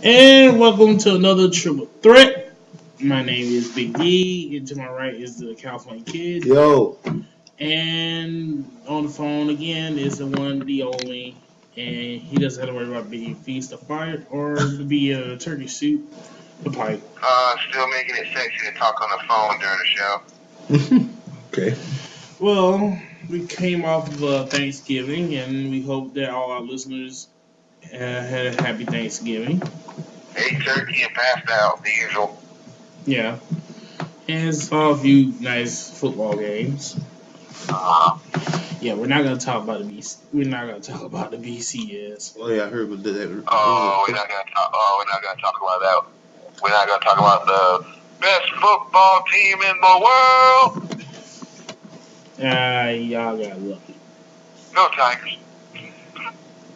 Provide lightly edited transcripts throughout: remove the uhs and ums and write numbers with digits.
And welcome to another Triple Threat. My name is Big D, and to my right is the California Kid. Yo, And on the phone again is the one, the only, and he doesn't have to worry about being feast or fired or to be a turkey soup, the pipe. Still making it sexy to talk on the phone during the show. okay. Well, we came off of Thanksgiving, and we hope that all our listeners had a happy Thanksgiving. Ate turkey and passed out, the usual. Yeah, and saw a few nice football games. Uh, Yeah, we're not gonna talk about the BC. We're not gonna talk about the BCS. Oh yeah, I heard about that. we're not gonna talk. Oh, we're not gonna talk about that. We're not gonna talk about the best football team in the world. Y'all got lucky. No Tigers.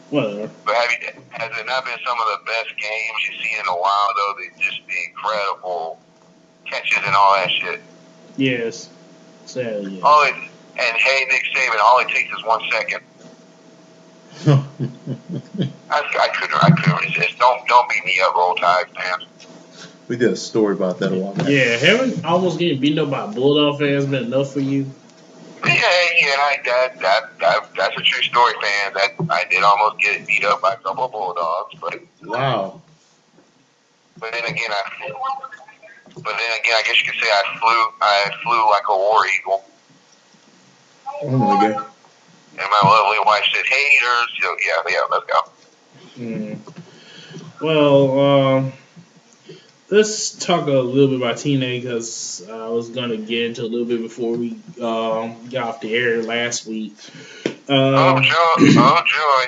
Whatever. But has it not been some of the best games you've seen in a while though? Just the incredible catches and all that shit. Yes. Sadly, yes. And hey, Nick Saban, all it takes is 1 second. I couldn't resist. Don't beat me up, Roll Tide fans. We did a story about that a while back. Yeah, having almost getting beaten up by Bulldog fans been enough for you. That's a true story, fan. That I did almost get beat up by a couple of Bulldogs, but Wow. but then again, I guess you could say I flew like a war eagle. Oh my god. And my lovely wife said, "Haters." So yeah, let's go. Well, let's talk a little bit about TNA because I was gonna get into a little bit before we got off the air last week. Oh joy!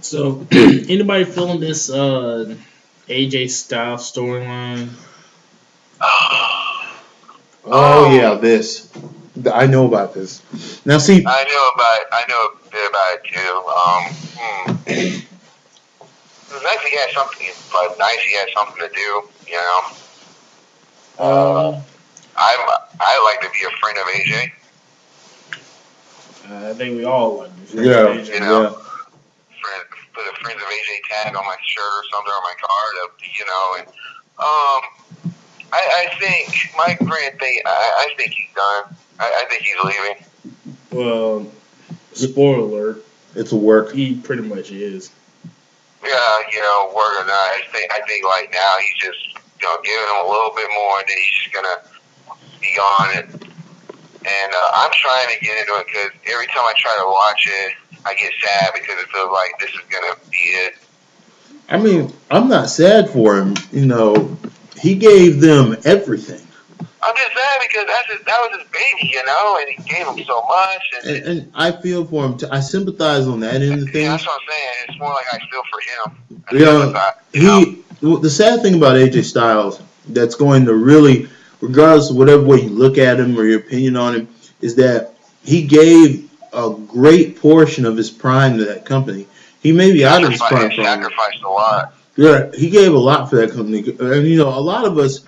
So, anybody feeling this AJ Styles storyline? Oh yeah, this. I know about this. Now see. I know a bit about it too. It was nice he had something, but nice he had something to do. You know. I like to be a friend of AJ. I think we all like to be Yeah. AJ. You know. Put a Friends of AJ tag on my shirt or something or my card, you know, and I think my grand thing. I think he's done. I think he's leaving. Well, spoiler alert. It's a work. He pretty much is. Yeah, you know, work or not. I think like now he's just giving him a little bit more, and then he's just gonna be gone. And I'm trying to get into it because every time I try to watch it, I get sad because it feels like this is gonna be it. I mean, I'm not sad for him. You know, he gave them everything. I'm just sad because that was his baby, you know, and he gave him so much. And I feel for him. I sympathize on that end of things. Yeah, that's what I'm saying. It's more like I feel for him. The sad thing about AJ Styles that's going to really, regardless of whatever way you look at him or your opinion on him, is that he gave a great portion of his prime to that company. He may be out of his prime. He sacrificed a lot. Yeah, he gave a lot for that company. And, a lot of us,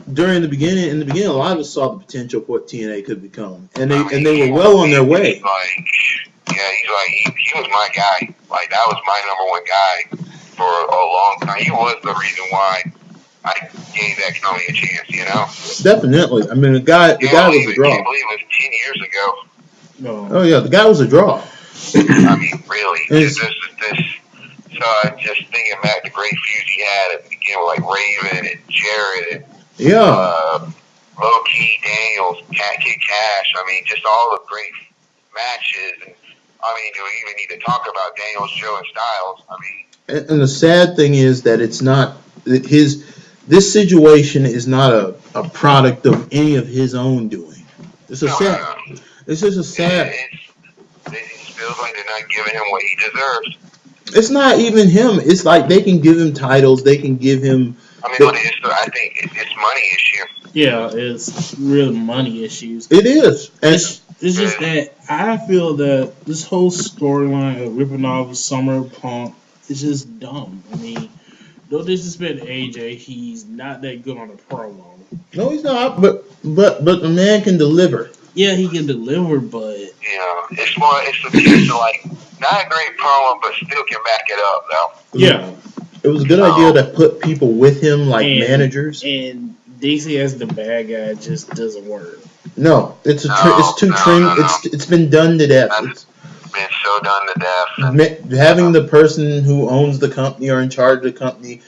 in the beginning, a lot of us saw the potential for what TNA could become. And they were well on their way. He was my guy. Like, that was my number one guy for a long time. He was the reason why I gave that company a chance, you know? Definitely. I mean, the guy was a draw. I can't believe it was 10 years ago. No. Oh, yeah, the guy was a draw. I mean, really. So I just thinking back the great feuds he had at the beginning with, like, Raven and Jarrett and Low Key Daniels, Kid Cash. I mean, just all the great matches. And, I mean, do we even need to talk about Daniels, Joe, and Styles? I mean, and the sad thing is that it's not this situation is not a product of any of his own doing. It's just a sad. It feels like they're not giving him what he deserves. It's not even him. It's like they can give him titles. They can give him. I mean, I think it's money issue. Yeah, it's real money issues. It is. It's just that I feel that this whole storyline of ripping off Summer Punk is just dumb. I mean, no disrespect to AJ, he's not that good on a promo. No, he's not. But the man can deliver. Yeah, he can deliver, but it's the piece of like not a great promo, but still can back it up though. Yeah. It was a good idea to put people with him, like managers. And DC as the bad guy just doesn't work. No, it's too trim. It's been done to death. It's been so done to death. Having the person who owns the company or in charge of the company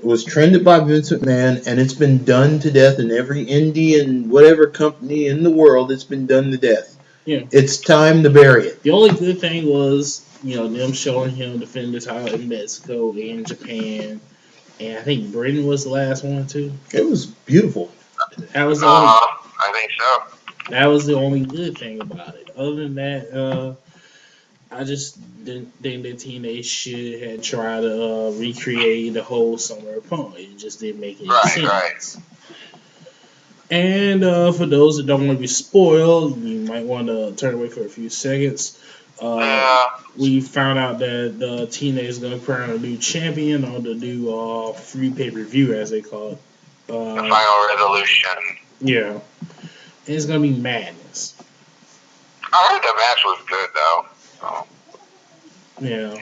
was trended by Vince McMahon, and it's been done to death in every indie and whatever company in the world. It's been done to death. Yeah, it's time to bury it. The only good thing was, them showing him defend the title in Mexico and Japan, and I think Britain was the last one too. It was beautiful. That was the only. I think so. That was the only good thing about it. Other than that, I just didn't think that TNA should have tried to recreate the whole Summer of Punk. It just didn't make any sense. Right. And for those that don't want to be spoiled, you might want to turn away for a few seconds. We found out that the TNA is going to crown a new champion on the new free pay-per-view, as they call it. The Final Resolution. Yeah. And it's going to be madness. I heard the match was good, though. So, yeah.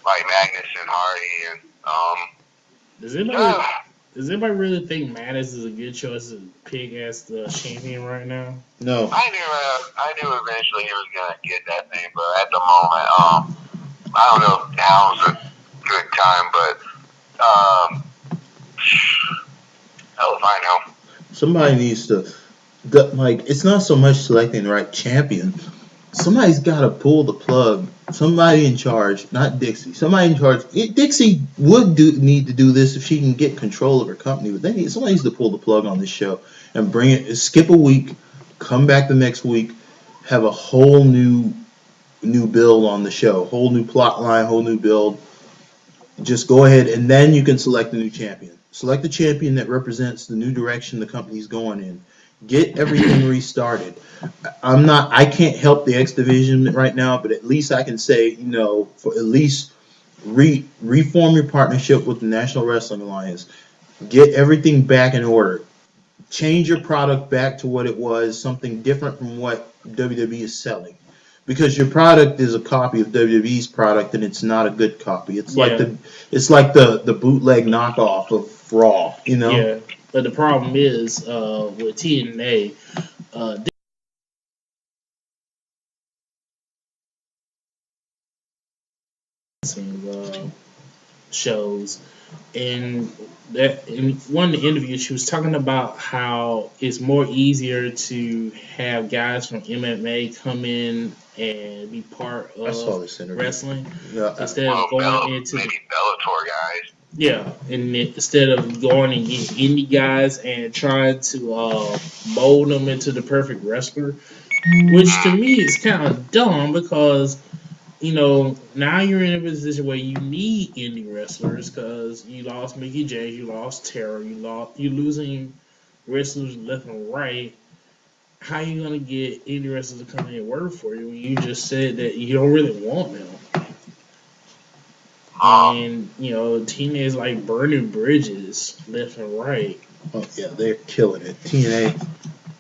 Like Magnus and Hardy and Does anybody really think Madness is a good choice to pick as the champion right now? No. I knew eventually he was gonna get that thing, but at the moment, I don't know if now's a good time, but hell if I know. Somebody needs to, it's not so much selecting the right champion. Somebody's got to pull the plug. Somebody in charge, not Dixie. Somebody in charge. Dixie would need to do this if she can get control of her company, but somebody needs to pull the plug on this show and bring it. Skip a week, come back the next week, have a whole new build on the show, whole new plot line, whole new build. Just go ahead, and then you can select a new champion. Select a champion that represents the new direction the company's going in. Get everything restarted. I can't help the X Division right now, but at least I can say, for at least reform your partnership with the National Wrestling Alliance. Get everything back in order. Change your product back to what it was, something different from what WWE is selling. Because your product is a copy of WWE's product, and it's not a good copy. It's like the bootleg knockoff of Raw, Yeah. But the problem is with TNA, shows, and that in one of the interviews she was talking about how it's more easier to have guys from MMA come in and be part of wrestling instead of going into maybe Bellator guys. Yeah, and instead of going and getting indie guys and trying to mold them into the perfect wrestler, which to me is kind of dumb because, now you're in a position where you need indie wrestlers because you lost Mickey James, you lost Tara, you're losing wrestlers left and right. How are you gonna get indie wrestlers to come in and work for you when you just said that you don't really want them? And, TNA is like burning bridges left and right. Oh, yeah, they're killing it. TNA,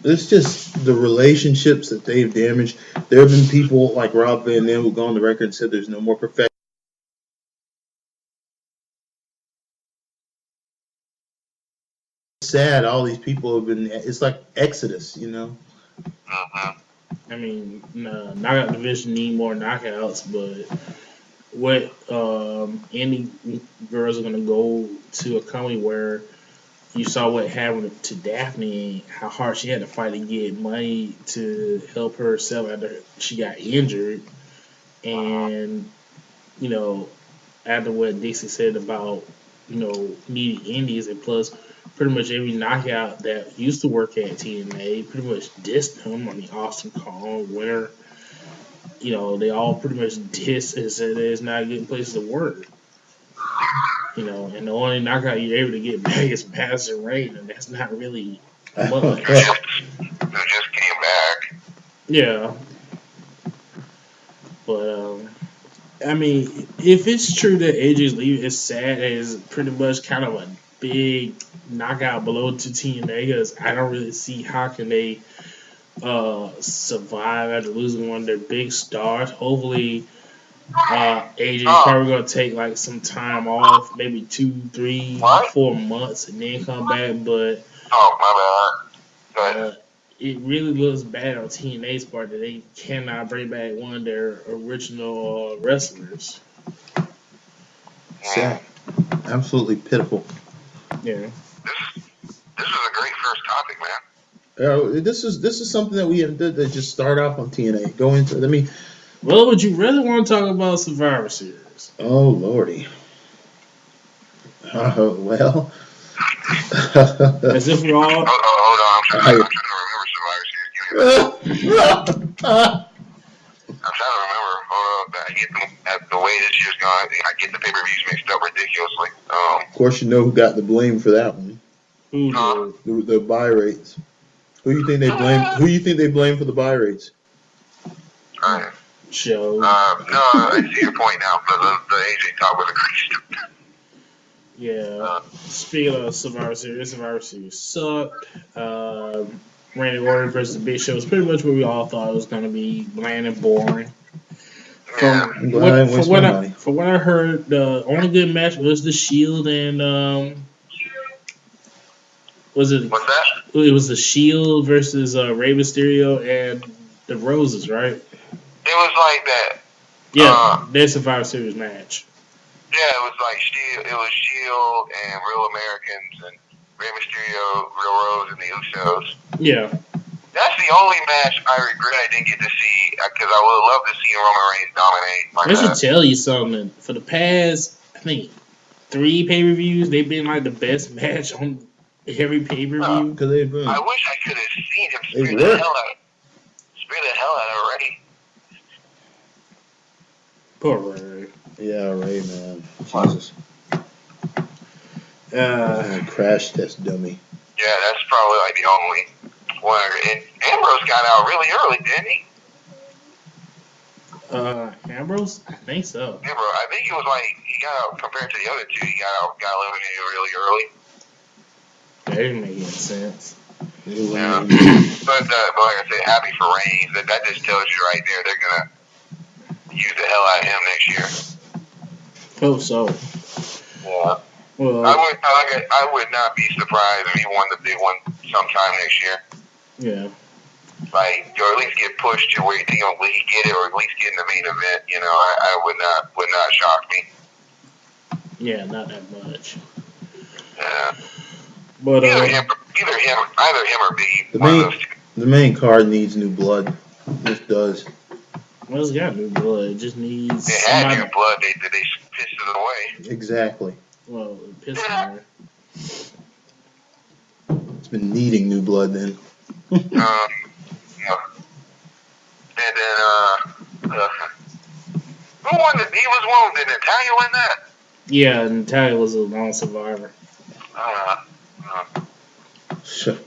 it's just the relationships that they've damaged. There have been people like Rob Van Dam who go on the record and said there's no more perfection. It's sad, all these people have been, it's like Exodus, I mean, knockout division need more knockouts, but what any girls are gonna go to a company where you saw what happened to Daphne, how hard she had to fight to get money to help herself after she got injured, and after what Dixie said about needing indies, and plus pretty much every knockout that used to work at TNA pretty much dissed him. I mean, Austin Kong, Winter. They all pretty much dissed and said there's not a good place to work. And the only knockout you're able to get back is Madison Rain, and that's not really much. They just came back. Yeah. But, I mean, if it's true that AJ's leaving, it's sad. It's pretty much kind of a big knockout blow to TNA because I don't really see how can they survive after losing one of their big stars. Hopefully, AJ's probably gonna take like some time off, maybe 2, 3, What? 4 months, and then come back. But Oh, my bad. it really looks bad on TNA's part that they cannot bring back one of their original wrestlers. Sad. Absolutely pitiful. Yeah. This is a great first topic, man. This is something that we did to just start off on TNA. Go into. I mean, well, would you really want to talk about Survivor Series? Oh lordy. Well. As if we're all. Hold on. I'm trying to remember Survivor Series. I'm trying to remember. Hold on. I get the way this year's gone. I get the pay-per-views mixed up ridiculously. Of course, you know who got the blame for that one. Who the buy rates. Who you think they blame? Who you think they blame for the buy rates? Show. No, I see your point now. The AJ talk was a great stupid. Yeah. Speaking of Survivor Series sucked. Randy Orton versus Big Show was pretty much what we all thought it was going to be, bland and boring. Yeah. For what I heard, the only good match was the Shield and was it? What's that? It was the Shield versus Rey Mysterio and the Roses, right? It was like that. Yeah, their Survivor Series match. Yeah, it was like Shield and Real Americans and Rey Mysterio, Real Rose, and the Usos. Yeah. That's the only match I regret I didn't get to see because I would love to see Roman Reigns dominate. I should tell you something. For the past, I think, 3 pay-per-views, they've been like the best match on every pay-per-view. I wish I could have seen him spear the hell out of Ray. Poor Ray. Yeah, Ray, man. Jesus. Crash test dummy. Yeah, that's probably like the only one. And Ambrose got out really early, didn't he? Ambrose? I think so. Ambrose, I think it was like he got out compared to the other two. He got eliminated really early. That didn't make any sense. Yeah, but like I said, happy for Reigns. That just tells you right there they're gonna use the hell out of him next year. Hope so. Yeah. Well, I would not be surprised if he won the big one sometime next year. Yeah. Like, or at least get pushed to where you think will he get it, or at least get in the main event. You know, I would not shock me. Yeah, not that much. Yeah. But either him or Big. The main card needs new blood. It does. Well, it's got new blood. It just needs. It had new blood. They pissed it away. Exactly. Well, pissed it away. It's been needing new blood then. Yeah. And then who won the Divas one? Did Natalya win that? Yeah, Natalya was a lone survivor. Sure.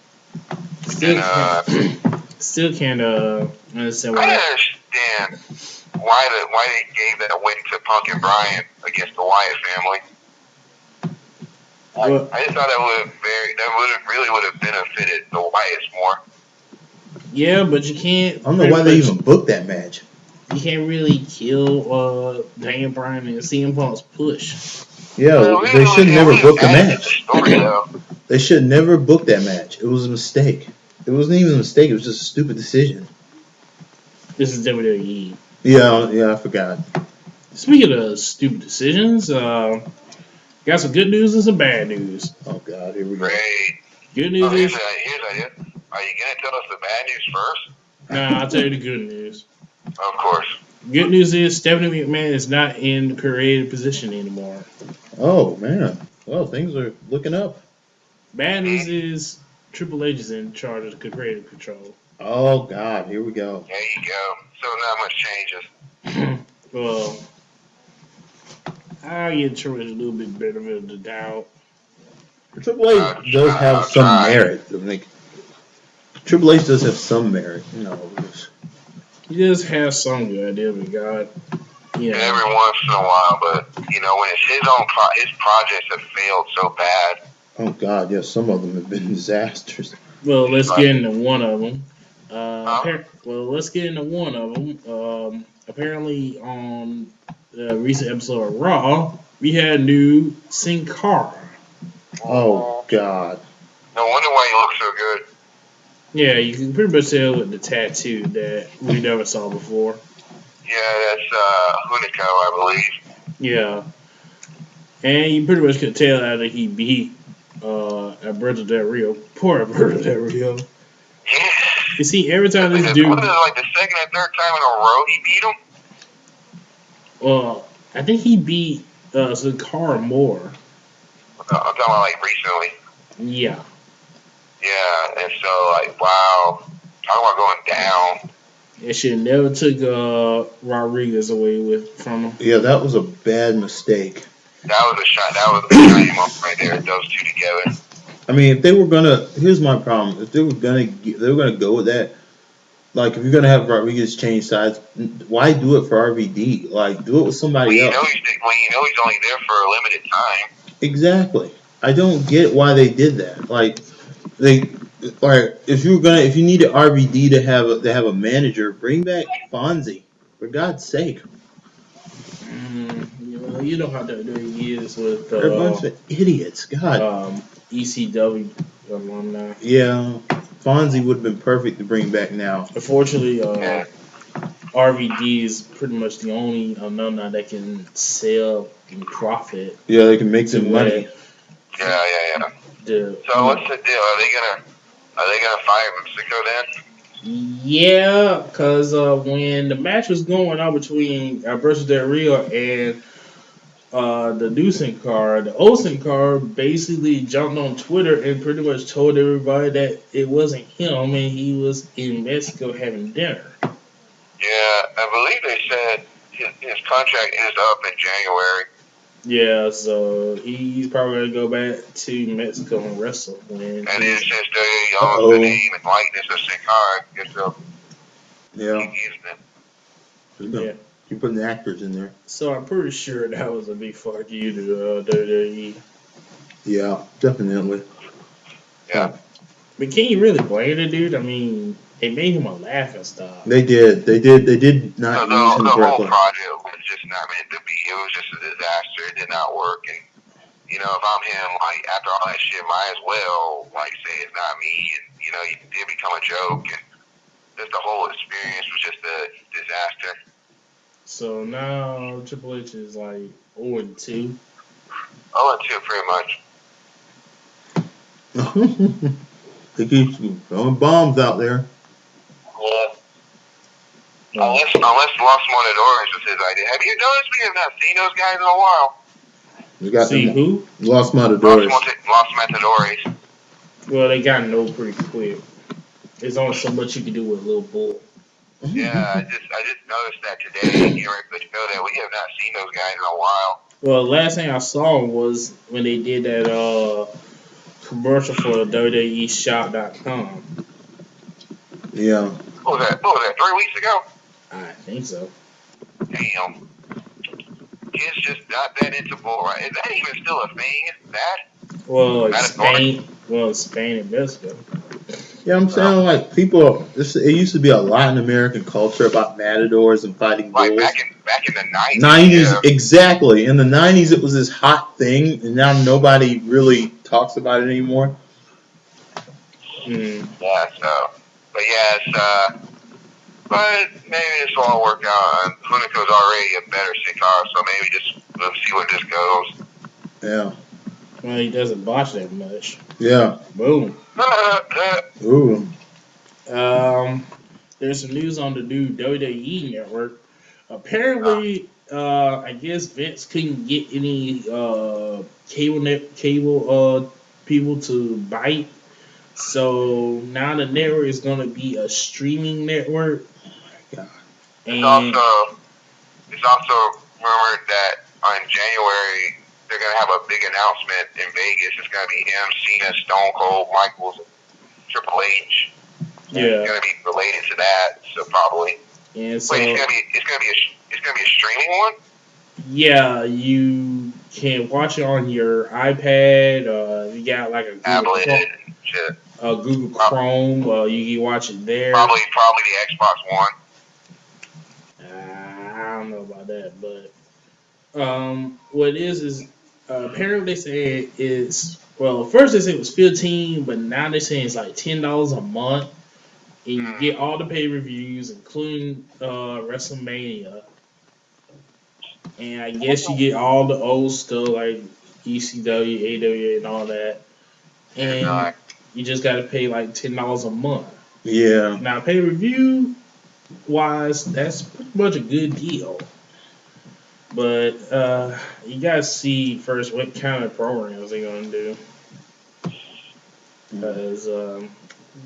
Still can't understand why. I understand why they gave that win to Punk and Bryan against the Wyatt family. I just thought that would have benefited the Wyatts more. Yeah, but you can't. I don't know why they even booked that match. You can't really kill Daniel Bryan and CM Punk's push. Yeah, they should never book the match. They should never book that match. It was a mistake. It wasn't even a mistake. It was just a stupid decision. This is WWE. Yeah, I forgot. Speaking of stupid decisions, got some good news and some bad news. Oh God, here we go. Great. Good news is. Are you gonna tell us the bad news first? Nah, I'll tell you the good news. Of course. Good news is Stephanie McMahon is not in creative position anymore. Oh man, well things are looking up. Bad news is Triple H is in charge of the creative control. Oh God, here we go. There you go. So not much changes. Well, I give Triple H a little bit benefit of the doubt. Triple H does have some merit. I think Triple H does have some merit. You know, he does have some good idea, but God, yeah. Every once in a while, but you know when it's his projects have failed so bad. Oh God, yes, some of them have been disasters. Well, let's get into one of them. Let's get into one of them. Apparently on recent episode of Raw, we had new Sin Cara. Oh God. No wonder why he looks so good. Yeah, you can pretty much tell with the tattoo that we never saw before. Yeah, that's Hunico, I believe. Yeah. And you pretty much could tell after he beat Alberto Del Rio. Poor Alberto Del Rio. Yeah. You see, every time this dude... What is it, like the second and third time in a row he beat him? Well, I think he beat Sin Cara more. I'm talking about like recently. Yeah. Yeah, and so like, wow. Talking about going down. That shit never took Rodriguez away from him. Yeah, that was a bad mistake. That was a shot. That was a shiny moment right there. Those two together. I mean, if they were gonna, here's my problem. If they were gonna go with that. Like, if you're gonna have Rodriguez change sides, why do it for RVD? Like, do it with somebody else. You know he's only there for a limited time. Exactly. I don't get why they did that. Like, if you needed RVD to have a manager, bring back Fonzie, for God's sake. You know how that he is with They're a bunch of idiots. God. ECW alumni. Yeah, Fonzie would have been perfect to bring back now. Unfortunately, RVD is pretty much the only alumni that can sell and profit. Yeah, they can make some money. Yeah. So what's the deal? Are they gonna fire Mexico then? Yeah, because when the match was going on between Alberto Del Rio and the new Sin Cara, the old Sin Cara basically jumped on Twitter and pretty much told everybody that it wasn't him and he was in Mexico having dinner. Yeah, I believe they said his contract is up in January. Yeah, so he's probably going to go back to Mexico and wrestle. And then since they own the name and likeness of Sin Cara, yeah. You're putting the actors in there. So I'm pretty sure that was a big fuck you to WWE. Yeah, definitely. Yeah. But can you really blame the dude? I mean, they made him a laughing stock. They did not use him correctly. The whole project was just not meant to be. It was just a disaster. It did not work. And, if I'm him, like, after all that shit, might as well, like, say it's not me. And, it did become a joke. And just the whole experience was just a disaster. So now Triple H is like 0-2. 0-2, pretty much. They keep throwing bombs out there. Yeah. Unless Los Matadores was his idea. Have you noticed we have not seen those guys in a while? We got who? Los Matadores. Los Matadores. Well, they got no pretty quick. There's only so much you can do with a little bull. Yeah, I just noticed that today here at the show that we have not seen those guys in a while. Well, last thing I saw was when they did that commercial for WWEshop.com. Yeah. What was that? 3 weeks ago? I think so. Damn. It's just not that into bull, right? Is that even still a thing? Well, Spain and Mexico. Yeah, I'm saying like people. It used to be a lot in American culture about matadors and fighting bulls. Like back in the 90s. 90s, yeah. Exactly. In the 90s, it was this hot thing, and now nobody really talks about it anymore. Yeah. So, but but maybe this will all work out. Hunico's already a better Sin Cara, so maybe we'll see where this goes. Yeah. Well, he doesn't botch that much. Yeah. Boom. Ooh. There's some news on the new WWE network. Apparently, I guess Vince couldn't get any cable people to bite. So now the network is going to be a streaming network. Yeah. It's also rumored that in January they're going to have a big announcement in Vegas. It's going to be him, Cena, Stone Cold, Michaels, and Triple H. Yeah. It's going to be related to that, so probably. And so, wait, it's going to be a streaming one? Yeah, you can watch it on your iPad. You got like a Google Chrome. You can watch it there. Probably the Xbox One. I don't know about that, but What it is apparently they say it's well. First they said it was 15, but now they're saying it's like $10 a month, and you get all the pay reviews, including WrestleMania, and I guess you get all the old stuff like ECW, AWA, and all that, and you just got to pay like $10 a month. Yeah. Now pay review wise, that's pretty much a good deal. But you gotta see first what kind of programs they're gonna do, because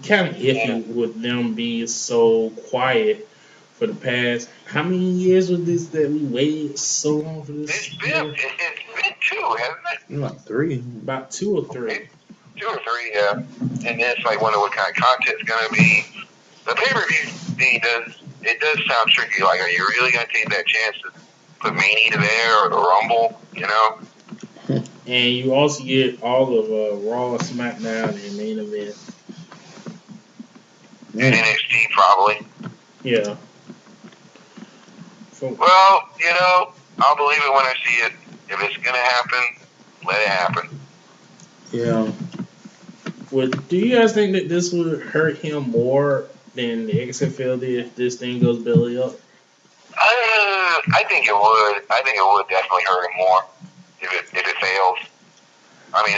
kind of iffy with them being so quiet for the past. How many years was this that we waited so long for this? It's been 2, hasn't it? Like 3. About 2 or 3. 2 or 3, yeah. And then it's like wonder what kind of content's gonna be. The pay-per-view thing does sound tricky. Like, are you really gonna take that chance to put Mania there or the Rumble? You know. And you also get all of Raw, SmackDown, and main event. And NXT probably. Yeah. Well, I'll believe it when I see it. If it's gonna happen, let it happen. Yeah. Well, do you guys think that this would hurt him more than the XFL did if this thing goes belly up? I think it would. I think it would definitely hurt him more if it fails. I mean,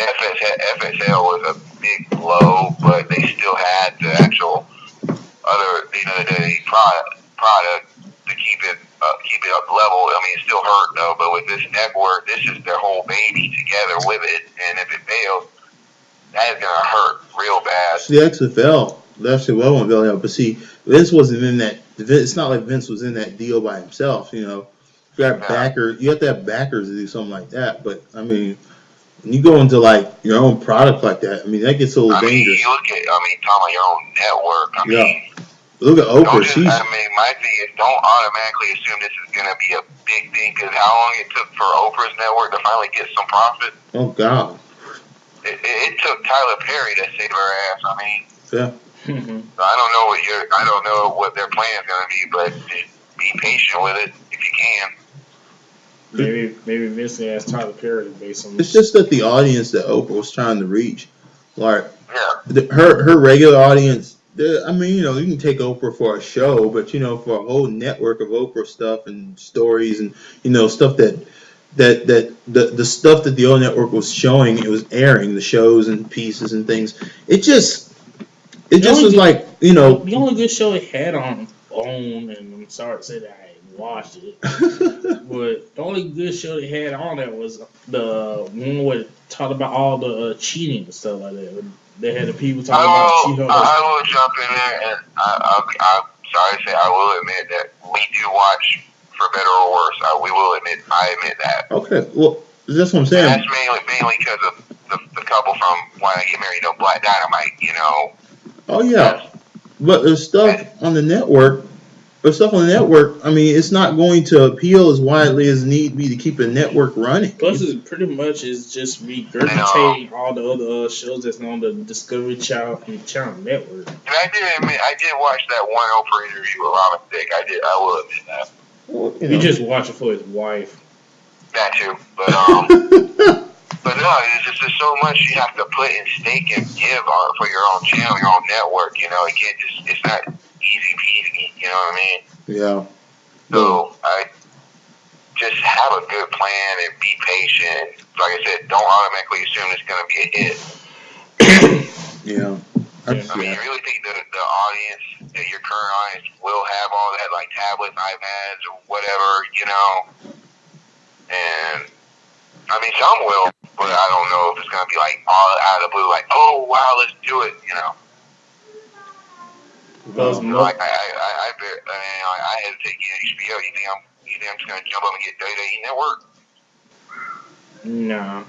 FSL was a big blow, but they still had the actual other the product to keep it up level. I mean, it still hurt though. But with this network, this is their whole baby together with it, and if it fails, that is gonna hurt real bad. See, the XFL, that's the well one belly up. But see, Vince wasn't in that. It's not like Vince was in that deal by himself. You got backers. You have to have backers to do something like that. But I mean, when you go into like your own product like that, I mean, that gets a little dangerous. You look at, talking about your own network. I mean, look at Oprah. My thing is, don't automatically assume this is going to be a big thing, because how long it took for Oprah's network to finally get some profit? Oh God! It took Tyler Perry to save her ass. I mean, yeah. So I don't know what their plan is going to be, but just be patient with it if you can. Maybe Vince asked Tyler Perry based on. It's just that the audience that Oprah was trying to reach, like her regular audience. I mean, you can take Oprah for a show, but for a whole network of Oprah stuff and stories and stuff that the stuff that the old network was showing, it was airing the shows and pieces and things. It just was like the only good show it had on, and I'm sorry to say that I watched it, but the only good show they had on there was the one where it talked about all the cheating and stuff like that. They had the people talking about cheating. I will jump in there, and I'm sorry to say, I will admit that we do watch, for better or worse. I admit that. Okay, well, that's what I'm saying. And that's mainly because of the couple from When I Get Married, Black Dynamite. Oh yeah, but there's stuff on the network. I mean, it's not going to appeal as widely as need be to keep a network running. Plus, it pretty much is just regurgitating all the other shows that's on the Discovery Channel and Channel Network. And I did admit, I did watch that one Oprah interview with Robin Thicke. I will admit that. Well, you just watch it for his wife. That too, but but no, it's just so much you have to put in stake and give for your own channel, your own network. You can't it's not easy peasy. You know what I mean? Yeah. So I just have a good plan and be patient. Like I said, don't automatically assume it's going to be a hit. Yeah. I mean, you really think the audience, your current audience, will have all that, like tablets, iPads, or whatever, And I mean, some will, but I don't know if it's going to be like all out of the blue, like, oh wow, let's do it, I hesitate getting HBO. You think I'm just going to jump up and get WWE Network? No.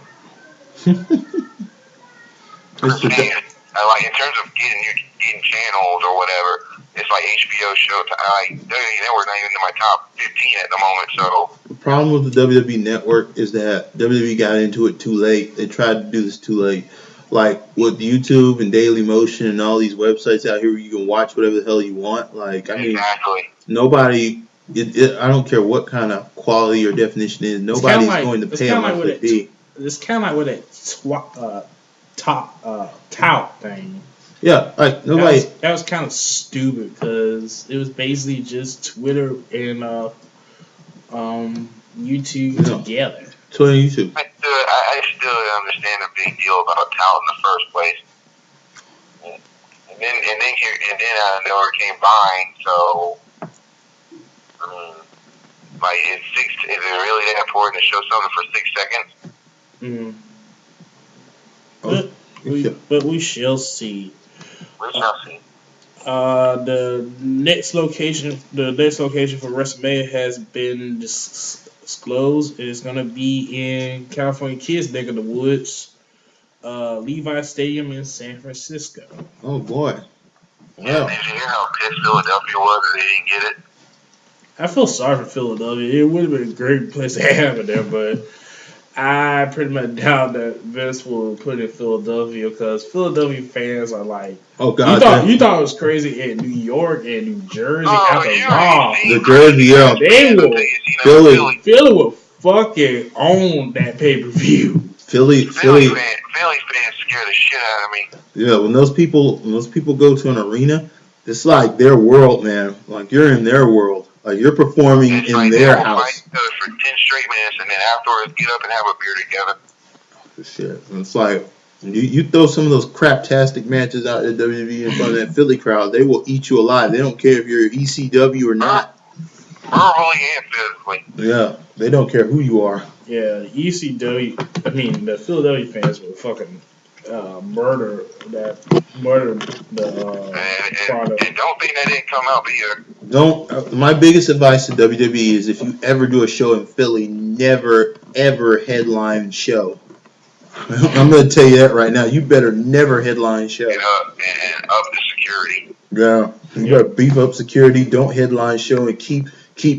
Like in terms of getting channels or whatever, it's like HBO, Showtime. WWE Network not even in my top 15 at the moment. So the problem with the WWE Network is that WWE got into it too late. They tried to do this too late. Like with YouTube and Daily Motion and all these websites out here where you can watch whatever the hell you want. Like, I mean, nobody I don't care what kind of quality or definition it is. Nobody's going to pay a monthly fee. It's kind of like with that tout thing. Yeah, like nobody. That was kind of stupid because it was basically just Twitter and YouTube together. Twitter and YouTube. I still understand the big deal about tout in the first place. And then out of nowhere came Vine. So, like, is it really that important to show something for 6 seconds? But we shall see. We shall see. The next location for WrestleMania has been disclosed. It's gonna be in California Kids' neck of the woods, Levi Stadium in San Francisco. Oh boy! Yeah, did you hear how pissed Philadelphia was that they didn't get it? I feel sorry for Philadelphia. It would have been a great place to have it there, but I pretty much doubt that Vince will put in Philadelphia because Philadelphia fans are like, oh god, you thought it was crazy in New York and New Jersey the Jersey, yeah, they will Philly will fucking own that pay-per-view. Philly fans scare the shit out of me. Yeah, when those people go to an arena, it's like their world, man. Like you're in their world. Like you're performing in their house. Fight each other for 10 straight minutes and then afterwards get up and have a beer together. Shit. It's like you throw some of those craptastic matches out at WWE in front of that Philly crowd, they will eat you alive. They don't care if you're ECW or not. Verbally and physically. Yeah, they don't care who you are. Yeah, the Philadelphia fans will fucking murder the product. And don't think that didn't come out either. My biggest advice to WWE is if you ever do a show in Philly, never ever headline show. I'm going to tell you that right now. You better never headline show. And up the security. Yeah, you got to beef up security. Don't headline show and keep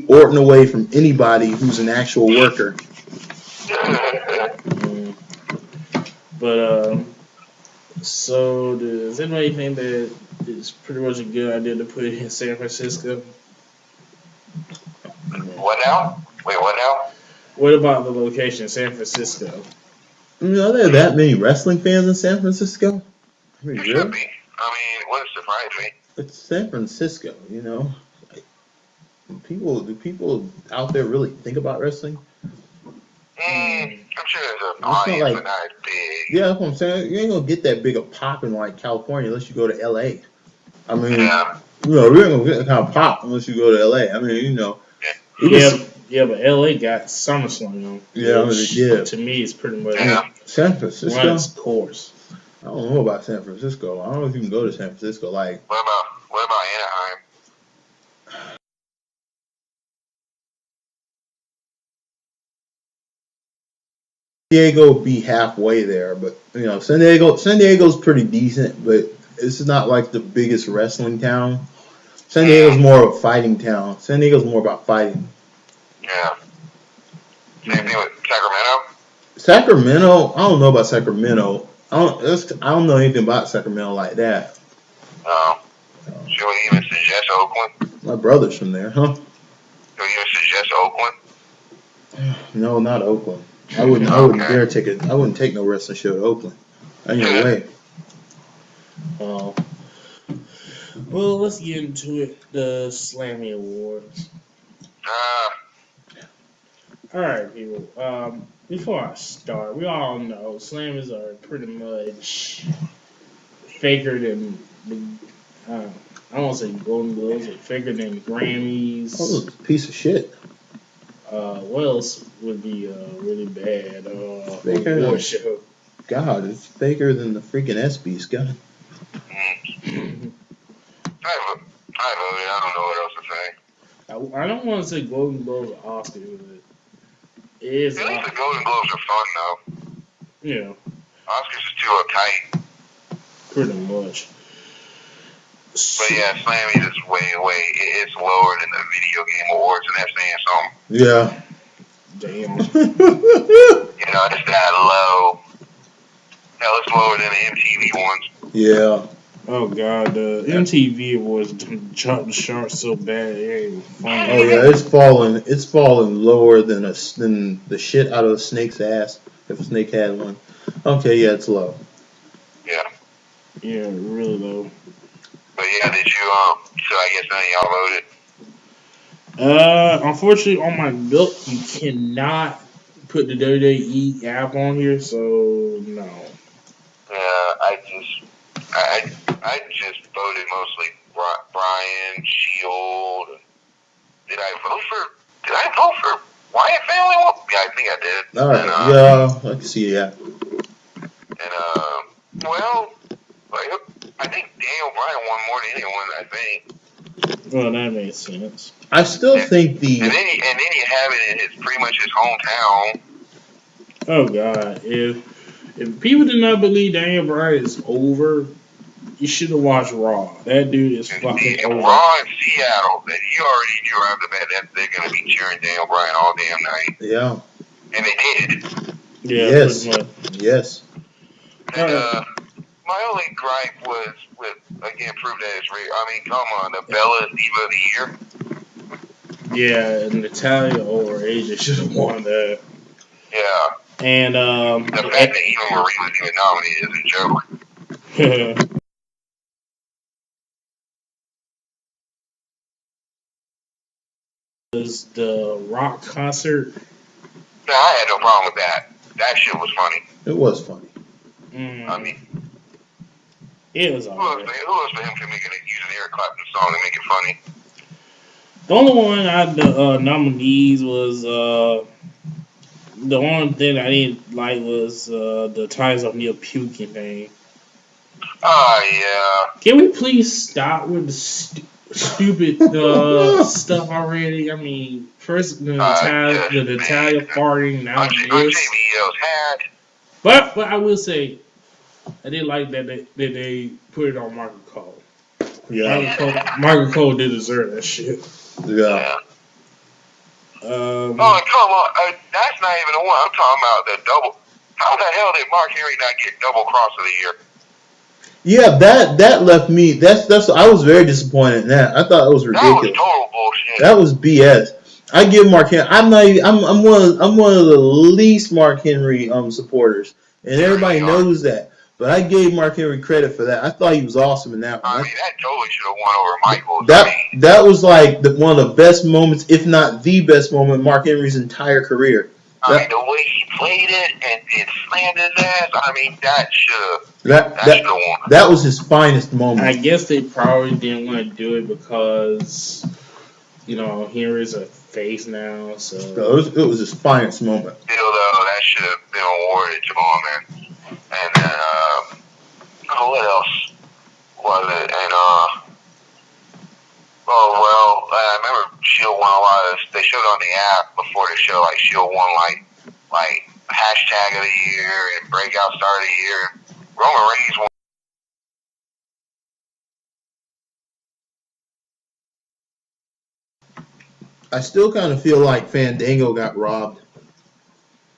Orton away from anybody who's an actual worker. But so does anybody think that it's pretty much a good idea to put it in San Francisco? What now? Wait, what now? What about the location, San Francisco? Are there that many wrestling fans in San Francisco? I mean, really? Should be. I mean, it wouldn't surprise me. It's San Francisco, you know. Do people out there really think about wrestling? I'm sure there's an audience, but not as big. Yeah, that's what I'm saying. You ain't gonna get that big a pop in like California unless you go to LA. I mean, we ain't gonna get that kind of pop unless you go to LA. I mean, but LA got SummerSlam. To me, it's pretty much San Francisco run its course. I don't know about San Francisco. I don't know if you can go to San Francisco. Like, what about Anaheim? Diego be halfway there, but San Diego's pretty decent, but it's not like the biggest wrestling town. San Diego's more of a fighting town. San Diego's more about fighting. Yeah. Same thing with Sacramento. Sacramento, I don't know about Sacramento. I don't know anything about Sacramento like that. Oh. Should we even suggest Oakland? My brother's from there, huh? Should we even suggest Oakland? No, not Oakland. I wouldn't dare take it. I wouldn't take no wrestling show to Oakland. Ain't no way. Oh. Well, let's get into it. The Slammy Awards. All right, people. Before I start, we all know Slammers are pretty much faker than I don't want to say Golden Globes, but faker than Grammys. Oh, piece of shit. What else would be really bad? Award show. God, it's faker than the freaking ESPYs. God. I don't know what else to say. I don't want to say Golden Globes or Oscars, but it is. At least the Golden Globes are fun, though. Yeah. Oscars is too uptight. Pretty much. But yeah, Slammy is it's lower than the video game awards, and that's saying something. Yeah. Damn. It's that low. Hell, it's lower than the MTV ones. Yeah. Oh god, the MTV Awards jumped the sharks so bad it ain't funny. Oh yeah, it's fallen lower than the shit out of a snake's ass if a snake had one. Okay, yeah, it's low. Yeah. Yeah, really low. But yeah, did you so I guess none of y'all voted? Unfortunately, on my milk, you cannot put the WWE app on here, so no. Yeah, I just voted mostly Brian, Shield. Did I vote for Wyatt family? Yeah, I think I did. All right, And, yeah, I can see that. And well, like, I think Daniel Bryan won more than anyone. I think. Well, that makes sense. I still think the and then you have it in his pretty much his hometown. Oh god, if people do not believe Daniel Bryan is over, you should have watched Raw. That dude is fucking over. Raw in Seattle, that you already knew right off the bat that they're gonna be cheering Daniel Bryan all damn night. Yeah. And they did. Yeah. Yes. Yes. And my only gripe was with, again, prove that it's real. I mean, come on, the Bella Diva of the Year. Yeah, and Natalia or AJ should have won that. Yeah. And the fact that even Marie was even nominated is a joke. Was the Rock concert? No, I had no problem with that. That shit was funny. It was funny. I mean, it was alright. Who else for him can use an Eric Clapton song and make it funny? The only one out of the nominees was the only thing I didn't like was the Times of Neil puking thing. Oh yeah. Can we please stop with the stupid stuff already? I mean, first the Natalia farting, now this. But I will say, I did like that they put it on Michael Cole. Yeah. Michael Cole did deserve that shit. Yeah. Oh, come on. That's not even the one. I'm talking about the double. How the hell did Mark Henry not get double cross of the year? Yeah, that left me. That's. I was very disappointed in that. I thought it was ridiculous. That was total bullshit. That was BS. I give Mark Henry. I'm one of the least Mark Henry supporters, and everybody knows that. But I gave Mark Henry credit for that. I thought he was awesome in that one. I mean, that totally should have won over Michaels. That was like one of the best moments, if not the best moment, in Mark Henry's entire career. I mean, the way he played it and it slammed his ass. I mean, that should have won. That was his finest moment. I guess they probably didn't want to do it because, Henry's a face now. So it was his finest moment. Still, though, that should have been awarded to him. And then, what else was it? And, I remember Shield won a lot of, they showed on the app before the show, like, Shield won, like hashtag of the year and breakout star of the year. Roman Reigns won. I still kind of feel like Fandango got robbed.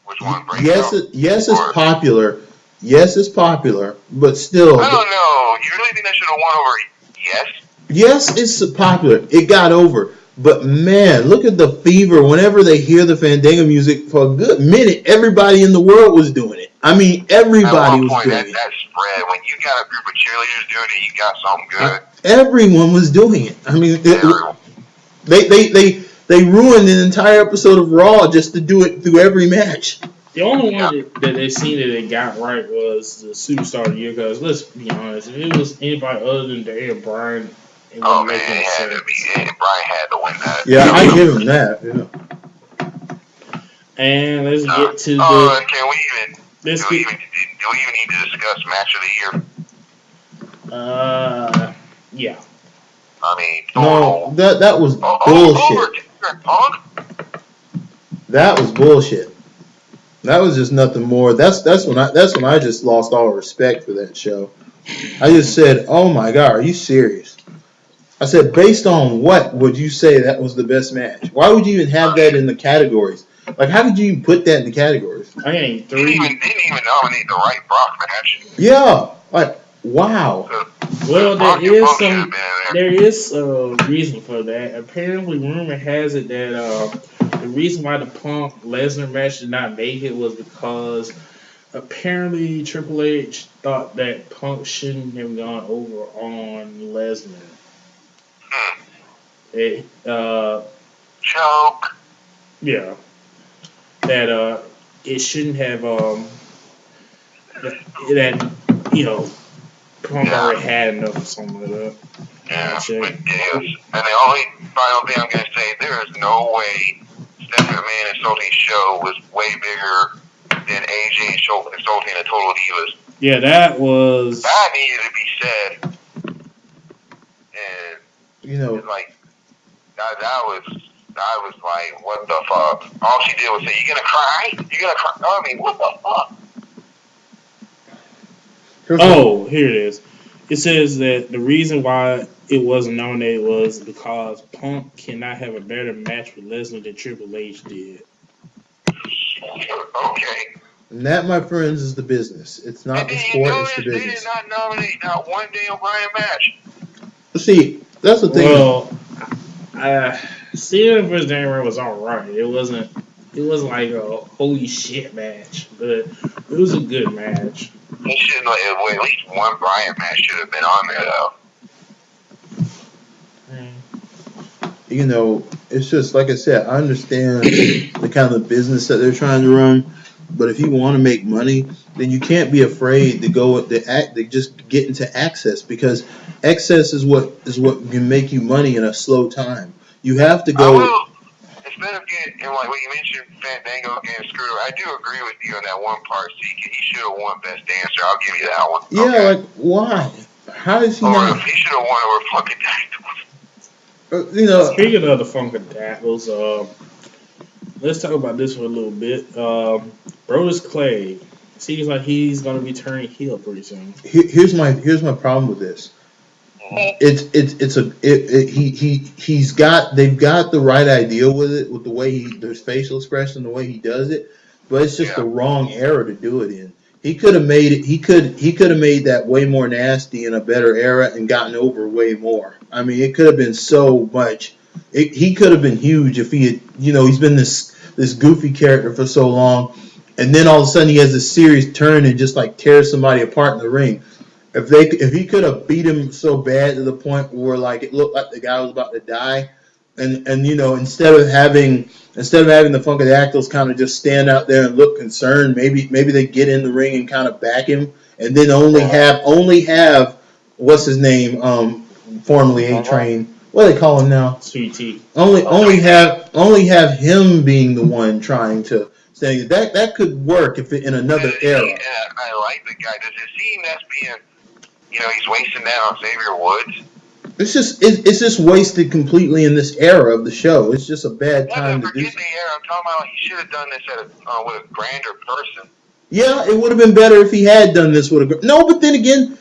Which one? Yes, it's popular. Yes, it's popular, but still. I don't know. You really think that should have won over Yes? Yes, it's popular. It got over. But man, look at the fever. Whenever they hear the Fandango music, for a good minute, everybody in the world was doing it. I mean, everybody was doing it. That spread. When you got a group of cheerleaders doing it, you got something good. Everyone was doing it. I mean, they ruined an entire episode of Raw just to do it through every match. The only one that they seen that they got right was the Superstar of the Year. Because let's be honest, if it was anybody other than Daniel Bryan, it wouldn't make any sense. Brian had to win that. Yeah, I give him that. Yeah. And let's get to the. Can we even? Do we even need to discuss match of the year? Yeah. I mean, no, that was bullshit. That was bullshit. That was just nothing more. That's when I just lost all respect for that show. I just said, "Oh my God, are you serious?" I said, "Based on what would you say that was the best match? Why would you even have that in the categories? Like, how could you even put that in the categories?" I mean, didn't even nominate the right Brock match. Yeah, like wow. Well, there is a reason for that. Apparently, rumor has it that the reason why the Punk Lesnar match did not make it was because apparently Triple H thought that Punk shouldn't have gone over on Lesnar. It, Choke. yeah, that it shouldn't have that Punk already had enough or something like that. Yeah, ridiculous. And the only final thing I'm going to say, there is no way Stephanie McMahon insulting Show was way bigger than AJ insulting the Total Divas. Yeah, that needed to be said. And like that was like, what the fuck? All she did was say, "You gonna cry? You gonna cry?" I mean, what the fuck? Oh, here it is. It says that the reason why it wasn't nominated was because Punk cannot have a better match with Lesnar than Triple H did. Okay. And that, my friends, is the business. It's not the sport, it's the business. They did not nominate not one Daniel Bryan match. See, that's the thing. Well, Steven vs. Daniel Bryan was alright. It wasn't like a holy shit match, but it was a good match. He should at least one Bryan match should have been on there though. It's just like I said. I understand the kind of business that they're trying to run, but if you want to make money, then you can't be afraid to go with to just get into access, because excess is what can make you money in a slow time. You have to go. Instead of getting, like what you mentioned, Fandango getting screwed, I do agree with you on that one part. He should have won Best Dancer. I'll give you that one. Yeah, okay. Like why? How does he not? He should have won over Funkadactyls. Speaking of the Funkadactyls, let's talk about this for a little bit. Brodus Clay seems like he's going to be turning heel pretty soon. Here's my problem with this. They've got the right idea with it, with the way there's facial expression, the way he does it, but it's just the wrong era to do it in. He could have made it. He could have made that way more nasty in a better era and gotten over way more. I mean, it could have been so much. He could have been huge if he had. He's been this goofy character for so long, and then all of a sudden he has this serious turn and just like tears somebody apart in the ring. If he could have beat him so bad to the point where like it looked like the guy was about to die, and instead of having the Funkadactyls kind of just stand out there and look concerned, maybe they get in the ring and kind of back him, and then only have what's his name, formerly A-Train. What do they call him now? Sweet Tea. Only have him being the one trying to say that could work if in another era. Yeah, I like the guy. Does it seem that's being, he's wasting that on Xavier Woods? It's just wasted completely in this era of the show. It's just a bad time to do. Forget the era. I'm talking about he should have done this with a grander person. Yeah, it would have been better if he had done this with a. No, but then again,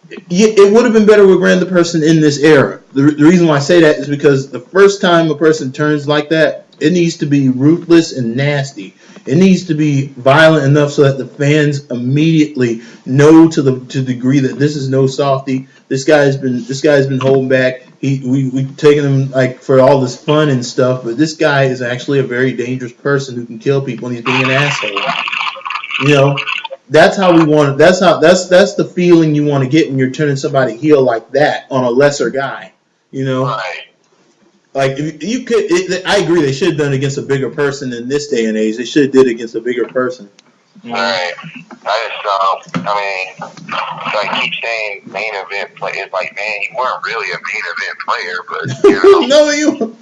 it would have been better with a grander person in this era. The reason why I say that is because the first time a person turns like that, it needs to be ruthless and nasty. It needs to be violent enough so that the fans immediately know to the degree that this is no softy. This guy's been holding back. We've taken him like for all this fun and stuff, but this guy is actually a very dangerous person who can kill people, and he's being an asshole. That's how we want. That's the feeling you want to get when you're turning somebody heel like that on a lesser guy. Right. Like if you could, I agree. They should have done it against a bigger person in this day and age. They should have did it against a bigger person. Right. I keep saying main event play. It's like, man, you weren't really a main event player, but no, you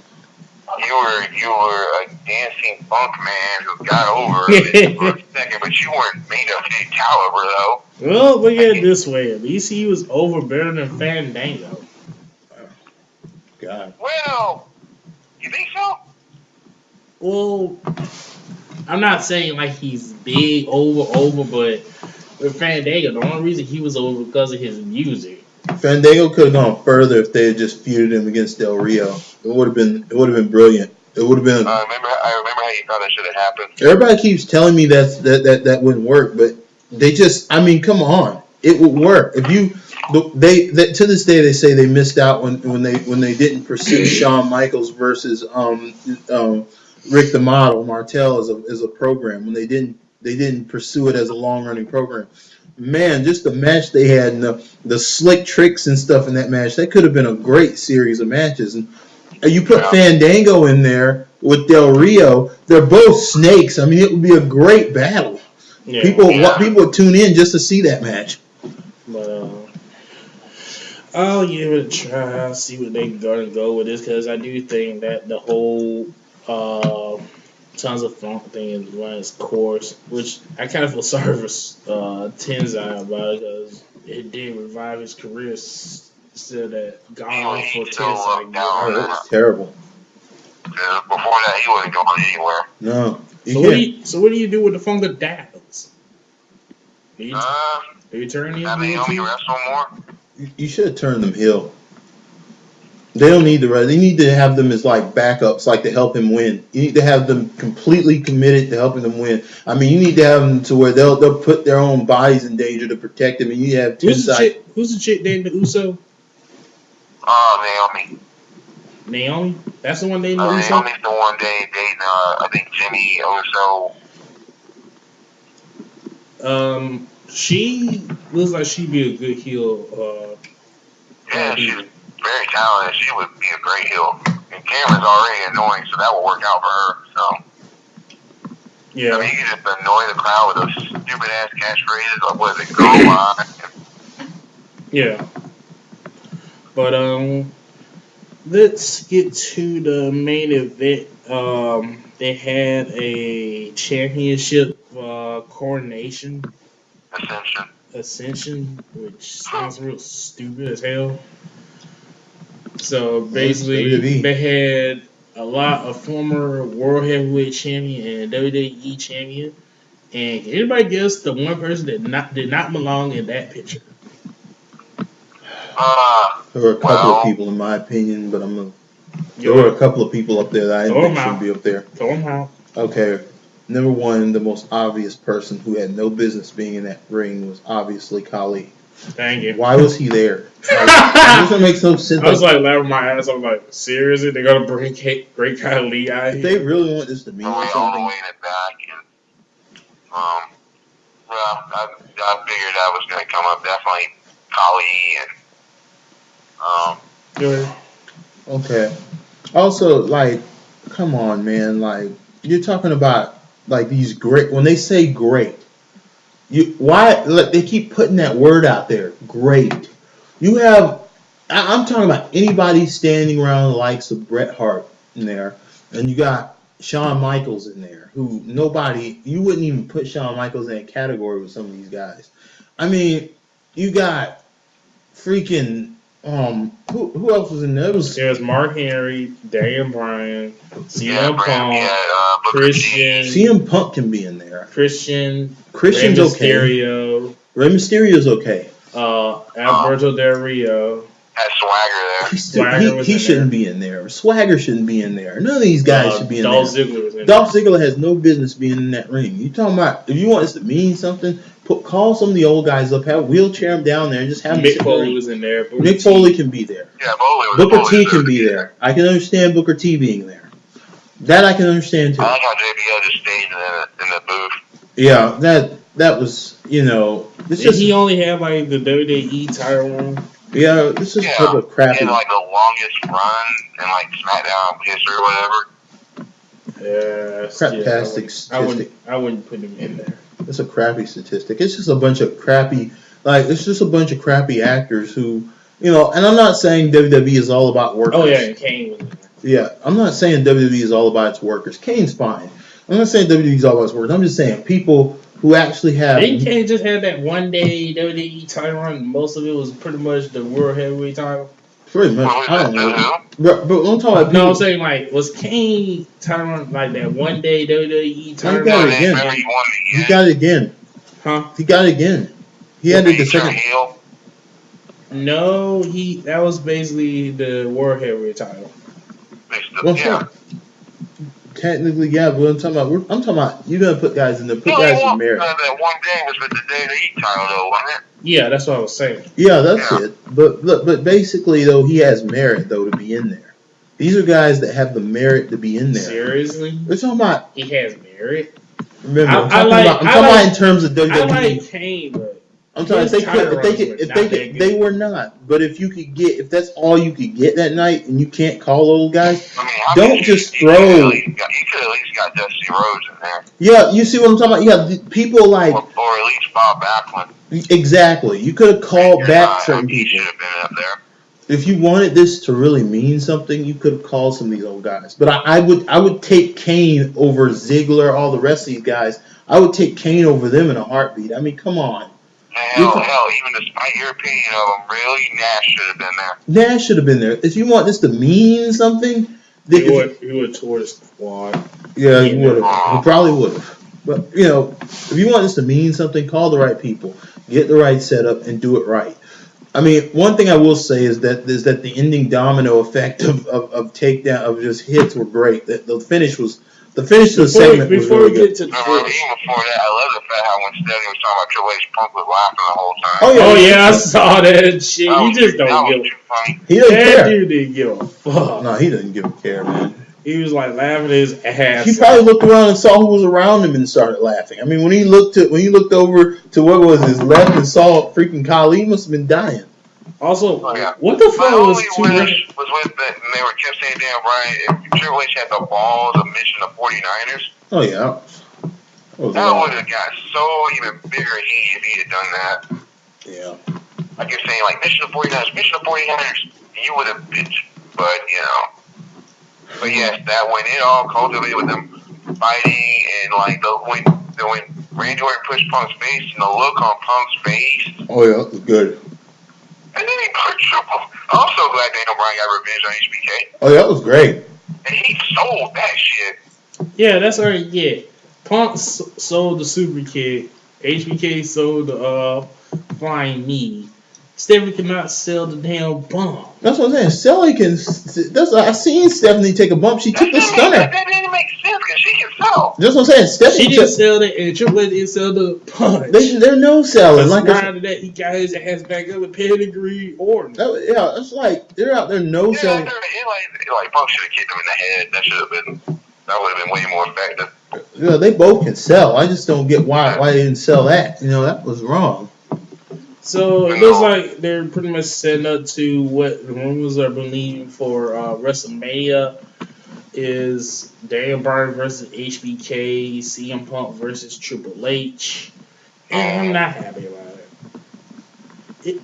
were a dancing funk man who got over it for a second, but you weren't main event caliber though. Well, look at it this way. At least he was over better than Fandango. God. Well, you think so? Well, I'm not saying like he's big over, but with Fandango, the only reason he was over because of his music. Fandango could have gone further if they had just feuded him against Del Rio. It would have been brilliant. It would have been. I remember how you thought that should have happened. Everybody keeps telling me that wouldn't work, but they just. I mean, come on, it would work if you. They to this day they say they missed out when they didn't pursue Shawn Michaels versus Rick the Model Martel as a program, when they didn't pursue it as a long running program. Man, just the match they had and the slick tricks and stuff in that match, that could have been a great series of matches. And you put Fandango in there with Del Rio, they're both snakes. I mean, it would be a great battle. Yeah. People would tune in just to see that match. But I'll give it a try. I'll see what they're gonna go with this, because I do think that the whole Tons of Funk thing is run its course, which I kind of feel sorry for Tenzai about it, because it did revive his career. Still, that gone for Tenzai. Oh, that was terrible. Before that, he wasn't going anywhere. No. So what do you do with the Funga Dads? Do you turn him? Have Naomi wrestle more? You should have turned them heel. They don't need the rest. They need to have them as like backups, like to help him win. You need to have them completely committed to helping them win. I mean, you need to have them to where they'll put their own bodies in danger to protect them. And you have who's the chick named the Uso? Naomi. Naomi? That's the one named the Uso? Naomi's the one dating, I think, Jimmy Uso. She looks like she'd be a good heel. Yeah, she's very talented. She would be a great heel. And Cameron's already annoying, so that will work out for her. So, yeah. I mean, you can just annoy the crowd with those stupid ass catchphrases, like what is it, go on? Yeah. But let's get to the main event. They had a championship coronation. Ascension, which sounds real stupid as hell. So basically, they had a lot of former World Heavyweight Champion and WWE Champion. And can anybody guess the one person that did not belong in that picture? There were a couple of people, in my opinion, but there were a couple of people up there that I didn't think should be up there. Throw them out. Okay. Number one, the most obvious person who had no business being in that ring was obviously Khali. Thank you. Why was he there? Like, this makes no sense. I was like laughing my ass. I'm like, seriously? They're gonna bring Great Khali out here? If they really want this to mean something. All the way in the back, and well, I figured that was gonna come up. Definitely Khali and Okay. Also, like, come on, man. Like, you're talking about like these great. When they say great, they keep putting that word out there. Great. You have. I'm talking about anybody standing around the likes of Bret Hart in there, and you got Shawn Michaels in there, who you wouldn't even put Shawn Michaels in a category with some of these guys. I mean, you got freaking. Who else was in there? There's Mark Henry, Daniel Bryan, CM Punk, Christian. CM Punk can be in there. Christian's okay. Rey Mysterio's okay. Alberto Del Rio. Had Swagger there. He shouldn't be in there. Swagger shouldn't be in there. None of these guys should be in Dolph there. Ziggler was in Dolph Ziggler has no business being in that ring. You talking about, if you want this to mean something, call some of the old guys up, wheelchair them down there, and just have them Mick Foley was in there. Mick Foley can be there. Yeah, Booker T can be there. I can understand Booker T being there. That I can understand too. I like how JBL just stayed in the booth. Yeah, that was, he only had like the WWE title run? Yeah, this is a couple of crappy. He had like the longest run in like SmackDown history or whatever. Yeah, craptastic statistic. I wouldn't put him in there. It's a crappy statistic. It's just a bunch of crappy, actors who, and I'm not saying WWE is all about workers. Oh yeah, and Kane was in there. Yeah, I'm not saying WWE is all about its workers. Kane's fine. I'm not saying WWE is all about its workers. I'm just saying people who actually have. Didn't Kane just had that one day WWE title run? Most of it was pretty much the World Heavyweight title. Pretty much. I don't know. But I'm talking about. No, I'm saying like, was Kane title run like that one day WWE title run? He got it again. He got it again. Huh? He got it again. He had it the second. No, that was basically the World Heavyweight title. Well, yeah. Technically, yeah, but I'm talking about you're gonna put guys in there. Put guys in merit. That one day was with the WWE title, though, wasn't it? Yeah, that's what I was saying. Yeah, that's it. But basically, though, he has merit, though, to be in there. These are guys that have the merit to be in there. Seriously? We're talking about. He has merit? Remember, I'm talking about in terms of WWE. I like Kane, but I'm sorry, they were not. But if that's all you could get that night, and you can't call those guys, don't just throw. You could at least got Dusty Rhodes in there. Yeah, you see what I'm talking about? Yeah, people like, or at least Bob Backlund. Exactly. You could have called back certain He people. should have been up there. If you wanted this to really mean something, you could have called some of these old guys. But I would take Kane over Ziggler, all the rest of these guys. I would take Kane over them in a heartbeat. I mean, come on. Hell, even despite your opinion of him, really, Nash should have been there. Nash should have been there. If you want this to mean something, he would have tore the squad. Yeah, he would have. He probably would have. But, if you want this to mean something, call the right people. Get the right setup and do it right. I mean, one thing I will say is that the ending domino effect of takedown of just hits were great. That the finish of the segment was really good. Even before that, I love the fact how when Stephanie was talking about Triple H, Punk was laughing the whole time. Oh yeah, I saw that shit. He just don't give a fuck. He doesn't care. That dude didn't give a fuck. No, he doesn't give a care, man. He was like laughing his ass. He probably looked around and saw who was around him and started laughing. I mean, when he looked over to what was his left and saw freaking Khali, he must have been dying. Also, what the fuck was when they kept saying, damn, Brian, if Triple H had the balls of mission the 49ers. Oh, yeah. That would have got so even bigger heat if he had done that. Yeah. I kept saying, like, mission the 49ers. You would have bitched. But, But yes, that when it all culminated with them fighting and, like, when Randy Orton pushed Punk's face and the look on Punk's face. Oh, yeah, that was good. And then he put Triple. I'm so glad Daniel Bryan got revenge on HBK. Oh, that was great. And he sold that shit. Yeah, that's all right. Yeah, Punk sold the super kick. HBK sold the flying knee. Stephanie cannot sell the damn bump. That's what I'm saying. I seen Stephanie take a bump. She took the stunner. That didn't make sense because she can sell. That's what I'm saying. She didn't sell it, and Triple H didn't sell the punch. They're no selling. Like after that, he got his ass back up with pedigree Orton. It's like they're out there no selling. Like Punk should have kicked him in the head. That would have been way more effective. Yeah, they both can sell. I just don't get why they didn't sell that. That was wrong. So it looks like they're pretty much setting up to what the rumors are believing for WrestleMania is Daniel Bryan versus HBK, CM Punk versus Triple H, and I'm not happy about it.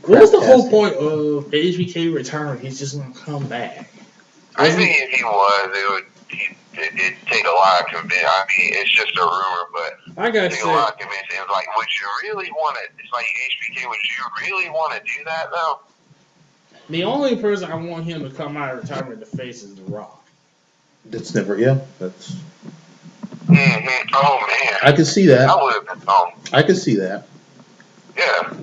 What was the whole point of HBK retiring? He's just gonna come back. I think if he was, it'd take a lot of convincing. I mean, it's just a rumor, but I got take a lot of convincing. It was like, would you really want to? It's like HBK. Would you really want to do that though? The only person I want him to come out of retirement to face is The Rock. That's never. Yeah, that's. Mm-hmm. Oh man, I could see that. I would have been home. I could see that. Yeah,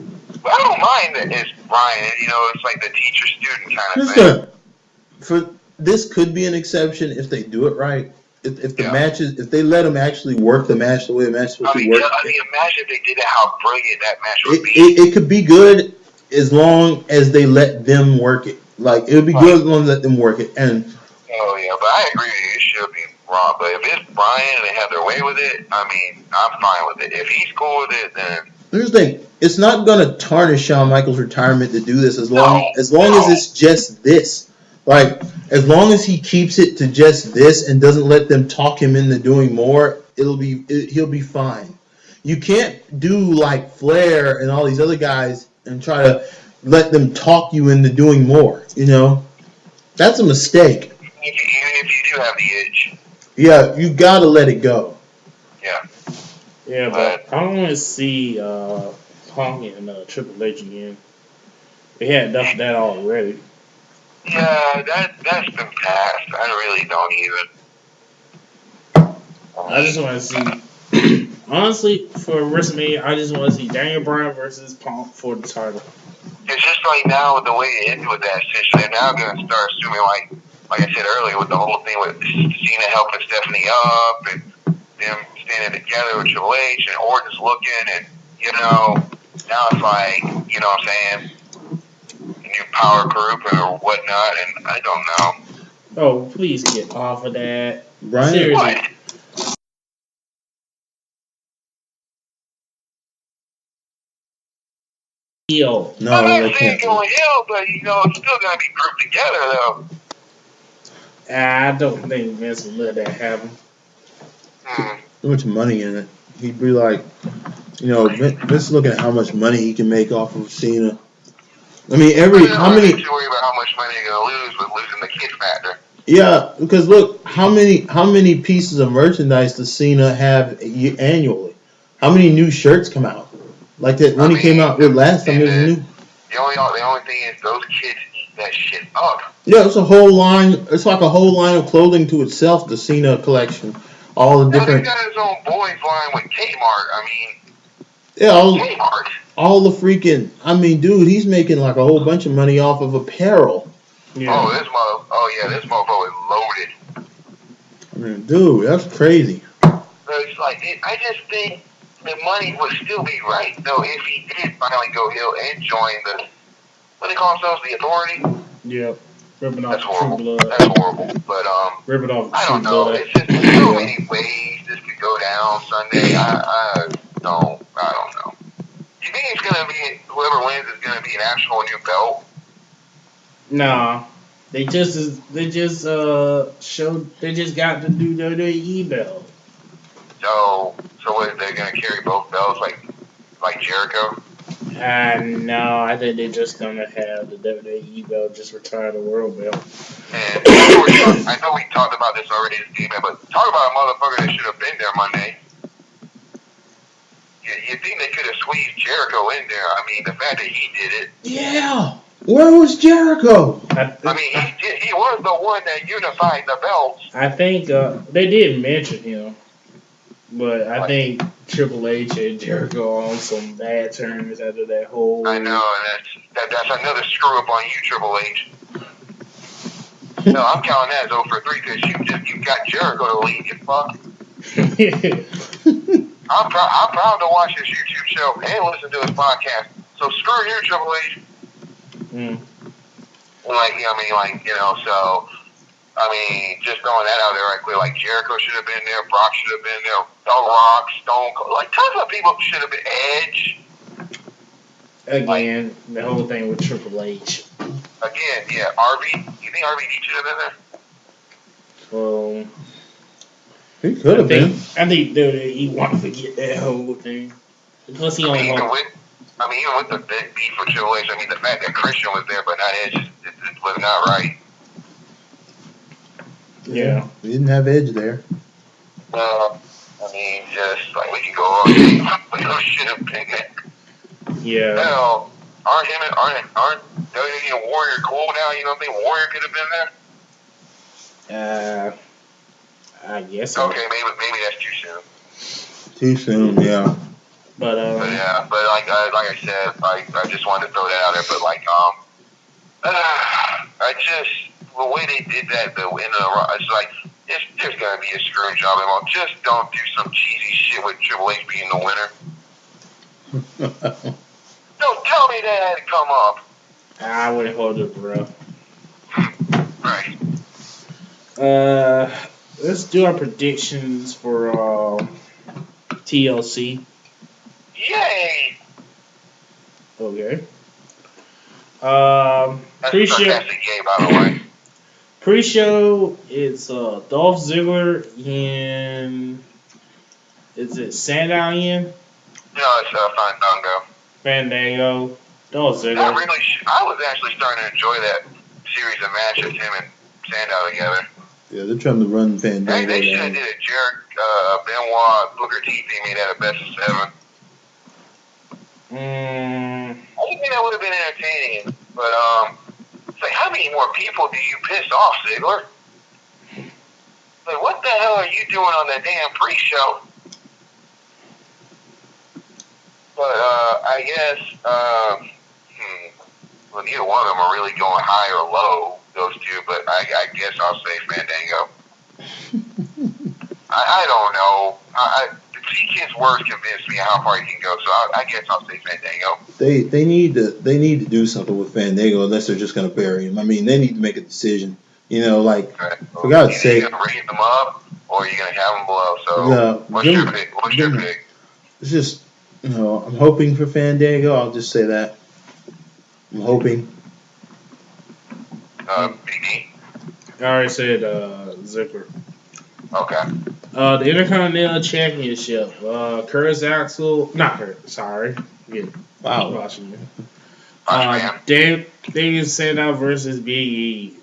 but I don't mind that it's Brian. It's like the teacher-student kind of thing. This could be an exception if they do it right. If the matches, if they let them actually work the match the way the match supposed to work. Imagine if they did it, how brilliant that match would be. It could be good as long as they let them work it. Like, it would be good as long as they let them work it. And oh yeah, but I agree with you. It should be Raw. But if it's Brian and they have their way with it, I mean, I'm fine with it. If he's cool with it, then. Here's the thing. It's not going to tarnish Shawn Michaels' retirement to do this as long as it's just this. Like, as long as he keeps it to just this and doesn't let them talk him into doing more, he'll be fine. You can't do like Flair and all these other guys and try to let them talk you into doing more. That's a mistake. Even if you do have the itch. Yeah, you gotta let it go. Yeah. Yeah, but I don't want to see Punk and Triple H again. They had enough of that already. Yeah, that's been passed. I really don't even. I just want to see, honestly, for WrestleMania, I just want to see Daniel Bryan versus Punk for the title. It's just like now with the way it ended with that situation, they're now going to start assuming, like I said earlier, with the whole thing with Cena helping Stephanie up and them standing together with Triple H and Orton's looking and, Now it's like, you know what I'm saying, new power group or whatnot, and I don't know. Oh, please get off of that. Brian? Seriously. What? Yo. No, I'm they not saying can't. going heel, but you know, it's still gonna be grouped together though. I don't think Vince will let that happen. Too much money in it. He'd be like, you know, Vince looking at how much money he can make off of Cena. I mean, how many? You worry about how much money you're gonna lose with losing the kid factor. Yeah, because look, how many pieces of merchandise does Cena have annually? How many new shirts come out? Like that when he came out with last time, there's a new. The only thing is those kids eat that shit up. Yeah, it's a whole line. It's like a whole line of clothing to itself. The Cena collection, all the different. He's got his own boys line with Kmart. I mean, yeah, Kmart. All the freaking. I mean, dude, he's making like a whole bunch of money off of apparel. Yeah. This mofo is loaded. I mean, dude, that's crazy. It's like I just think the money would still be right though if he did finally go heel and join the what they call themselves, the Authority. Yep. Ripping off That's True horrible. Blood. That's horrible. But ripping off I don't True know. Blood. It's just there's so many ways this could go down Sunday. I don't know. Do you think it's gonna be whoever wins is gonna be an actual new belt? Nah. They just got the new WWE belt. So what, they're gonna carry both belts like Jericho? No, I think they're just gonna have the WWE belt just retire the world belt. And I know we talked about this already this game, but talk about a motherfucker that should have been there Monday. You think they could have squeezed Jericho in there? I mean, the fact that he did it. Yeah. Where was Jericho? I mean, he was the one that unified the belts. I think they did mention him, but I think Triple H and Jericho are on some bad terms after that whole. I know, and that's another screw up on you, Triple H. No, I'm counting that as 0 for 3 because you got Jericho to lead, you fuck. I'm proud to watch his YouTube show and listen to his podcast. So screw you, Triple H. Just throwing that out there right quick. Like Jericho should have been there, Brock should have been there, The Rock, Stone Cold, like tons of people should have been. Edge. Again, the whole thing with Triple H. Again, yeah, RV. You think RVD should have been there? Well, he could have been. I think he wanted to get that whole thing. Plus, he only even with the beef for Triple H, the fact that Christian was there but not Edge, it was not right. Yeah. We didn't have Edge there. Just like we can go all day. But those should have been there. Yeah. Hell, aren't WWE and Warrior cool now? You don't think Warrior could have been there? I guess so. Okay, maybe that's too soon. Too soon, yeah. But like I said, I just wanted to throw that out there. But the way they did that, it's like there's gonna be a screw job involved. Just don't do some cheesy shit with Triple H being the winner. Don't tell me that had to come up. I wouldn't hold it, bro. Right. Let's do our predictions for TLC. Yay! Okay. Pre-show. Yay, by the way. Pre-show, it's Dolph Ziggler and is it Sandow in? No, it's Fandango. Fandango. Dolph Ziggler. I was actually starting to enjoy that series of matches, him and Sandow together. Yeah, they're trying to run Fandango. They should have did a Jarrett, Benoit, Booker T thing made out of best of 7. I think that would have been entertaining, but it's like, how many more people do you piss off, Ziggler? Like, what the hell are you doing on that damn pre-show? But I guess well, neither one of them are really going high or low, those two. But I guess I'll say Fandango. I don't know. his words convinced me how far he can go. So I guess I'll say Fandango. They need to do something with Fandango unless they're just gonna bury him. I mean, they need to make a decision. You know, like for God's sake. You're gonna raise them up, or you're gonna have them below. So what's your pick? What's your pick? It's just, I'm hoping for Fandango. I'll just say that. I'm hoping. BD. I already said Ziggler. Okay. The Intercontinental Championship. Curtis Axel. Not Kurt. Sorry. Yeah. Wow. Washington. David Sandow versus Big E.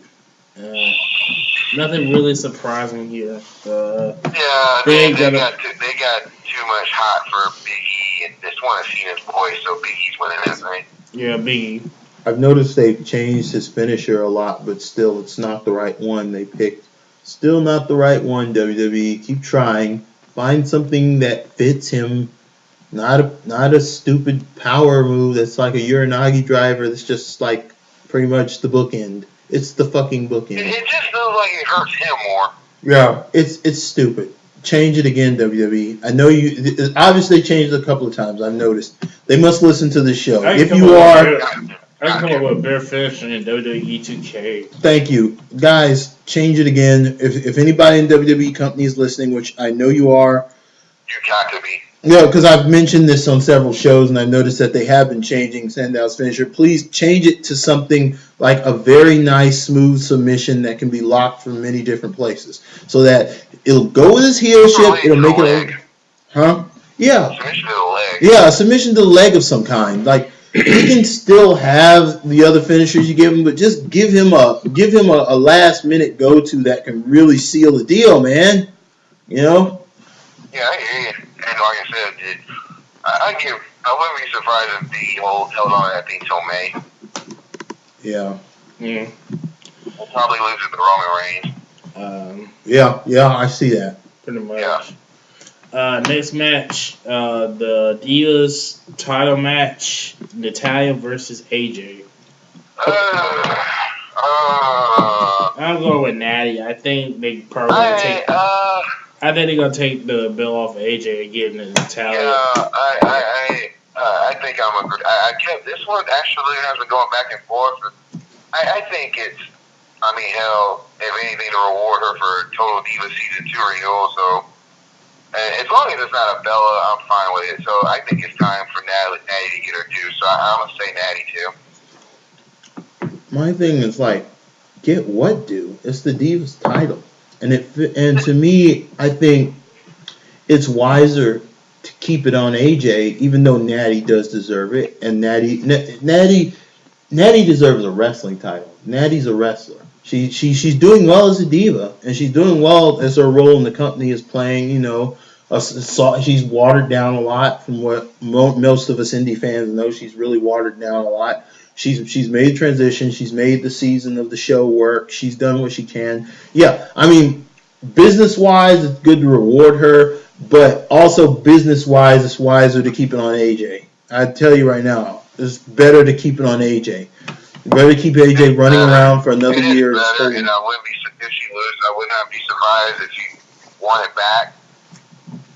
Nothing really surprising here. They got too much hot for Big E, and just want to see his voice, so Big E's winning that, right? Yeah, Big E. I've noticed they've changed his finisher a lot, but still, it's not the right one they picked. Still not the right one, WWE. Keep trying. Find something that fits him. Not a stupid power move that's like a Uranagi driver that's just like pretty much the bookend. It's the fucking bookend. It just feels like it hurts him more. Yeah, it's stupid. Change it again, WWE. I know you obviously changed it a couple of times. I've noticed. They must listen to the show. If you are, I can come up with a better finisher in WWE 2K. Thank you, guys. Change it again. If anybody in WWE company is listening, which I know you are, you got to be. No, because I've mentioned this on several shows, and I've noticed that they have been changing Sandow's finisher. Please change it to something like a very nice, smooth submission that can be locked from many different places, so that it'll go with his heel shift. It'll make it, Yeah. Submission to the leg. Yeah, a submission to the leg of some kind. Like he can still have the other finishers you give him, but just give him a last minute go to that can really seal the deal, man. You know. Yeah, I hear you. And like I said, I wouldn't be surprised if the held on that thing till May. Yeah. Yeah. We'll probably lose it to Roman Reigns. Yeah, I see that. Pretty much. Yeah. Next match, the Divas title match, Natalya versus AJ. I'm going with Natty. I think they probably gonna take. I think they're gonna take the belt off of AJ and give it to Natalya. Yeah, I think I'm agree. I kept this one actually has been going back and forth. I think it's. I mean, hell, if anything, to reward her for Total Diva Season 2 renewal. So, as long as it's not a Bella, I'm fine with it. So, I think it's time for Natty to get her due. So, I'm gonna say Natty too. My thing is like, get what due? It's the Divas title. And to me, I think it's wiser to keep it on AJ, even though Natty does deserve it. And Natty deserves a wrestling title. Natty's a wrestler. She's doing well as a diva, and she's doing well as her role in the company is playing. You know, she's watered down a lot from what most of us indie fans know. She's really watered down a lot. She's made the transition. She's made the season of the show work. She's done what she can. Yeah, I mean, business-wise, it's good to reward her, but also business-wise, it's wiser to keep it on AJ. I tell you right now, it's better to keep it on AJ. Better to keep AJ running around for another year. Better, and I wouldn't be if she loses. I would not be surprised if she won it back,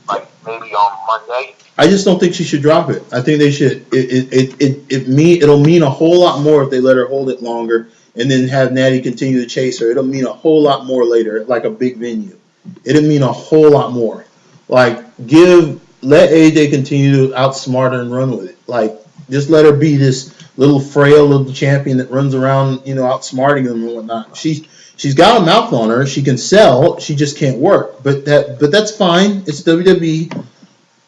like maybe on Monday. I just don't think she should drop it. I think they should. It'll mean a whole lot more if they let her hold it longer and then have Natty continue to chase her. It'll mean a whole lot more later, like a big venue. It'll mean a whole lot more. Like let AJ continue to outsmart her and run with it. Like just let her be this little frail little champion that runs around, outsmarting them and whatnot. She's got a mouth on her. She can sell. She just can't work. But that's fine. It's WWE.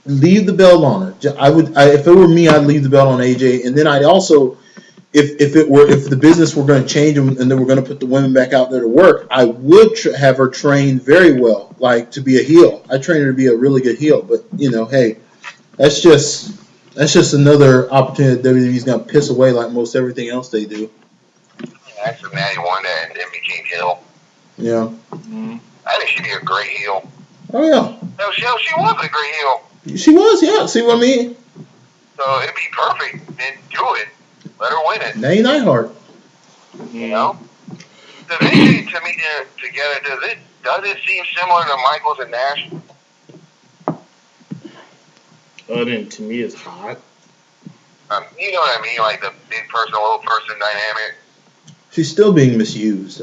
Leave the belt on her. If it were me, I'd leave the belt on AJ, and then I'd also, if the business were going to change them and they were going to put the women back out there to work, I would have her trained very well, like to be a heel. I train her to be a really good heel. But hey, that's just another opportunity that WWE's going to piss away like most everything else they do. Actually, Natty won that and then became heel. Yeah. Mm-hmm. I think she'd be a great heel. Oh yeah. No, she was a great heel. She was, yeah. See what I mean? So it'd be perfect. Then do it. Let her win it. Natty Neidhart. You know? Does it, to me, together, does it seem similar to Michaels and Nash? Other than to me, it's hot. You know what I mean? Like the big person, little person dynamic. She's still being misused.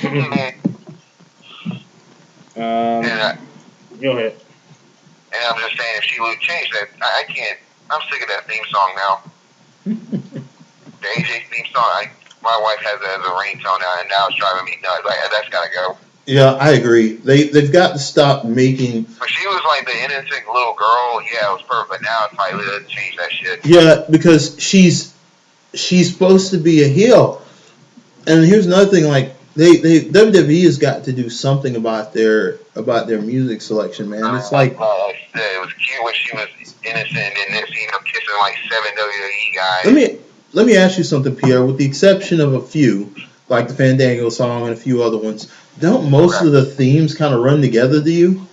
And Go ahead. And I'm just saying, if she would change that, I can't. I'm sick of that theme song now. The AJ theme song. My wife has it as a ringtone now, and now it's driving me nuts. That's gotta go. Yeah, I agree. They've got to stop making. But she was like the innocent little girl. Yeah, it was perfect. But now it's probably to change that shit. Yeah, because she's supposed to be a heel, and here's another thing. Like WWE has got to do something about their music selection, man. It's like it was cute when she was innocent and then kissing like 7 WWE guys. Let me ask you something, Pierre. With the exception of a few, like the Fandango song and a few other ones, don't most of the themes kind of run together to you?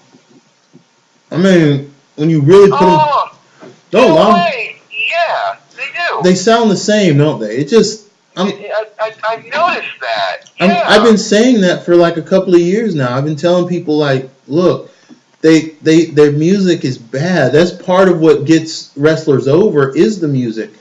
I mean, when you really put them, yeah, they do. They sound the same, don't they? It just I've noticed that. Yeah. I've been saying that for like a couple of years now. I've been telling people like, look, their music is bad. That's part of what gets wrestlers over is the music.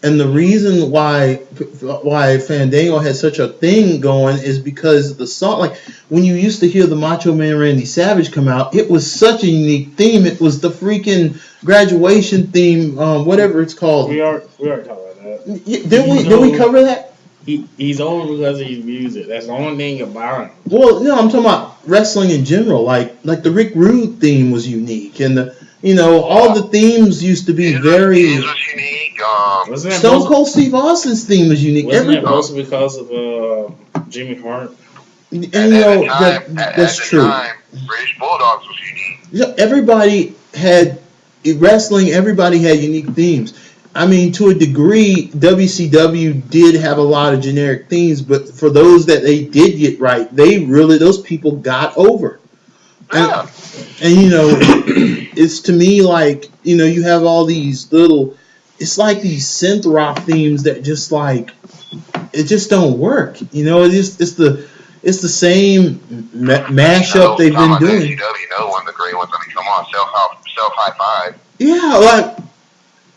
And the reason why Fandango has such a thing going is because the song, like when you used to hear the Macho Man Randy Savage come out, it was such a unique theme. It was the freaking graduation theme, whatever it's called. We already talked about that. Did we cover that? He's over because of his music. That's the only thing about him. Well, no, I'm talking about wrestling in general. Like the Rick Rude theme was unique, and all the themes used to be very. It was unique. Stone Cold Steve Austin's theme was unique. Wasn't that mostly because of Jimmy Hart? And that's true. British Bulldogs was unique. Everybody had wrestling. Everybody had unique themes. I mean, to a degree, WCW did have a lot of generic themes, but for those that they did get right, those people got over. Yeah. And it's to me like, you have all these little, it's like these synth rock themes that just like, it just don't work. It's the same mashup they've been doing. WCW, one of the great ones. I mean, come on, self high five. Yeah, like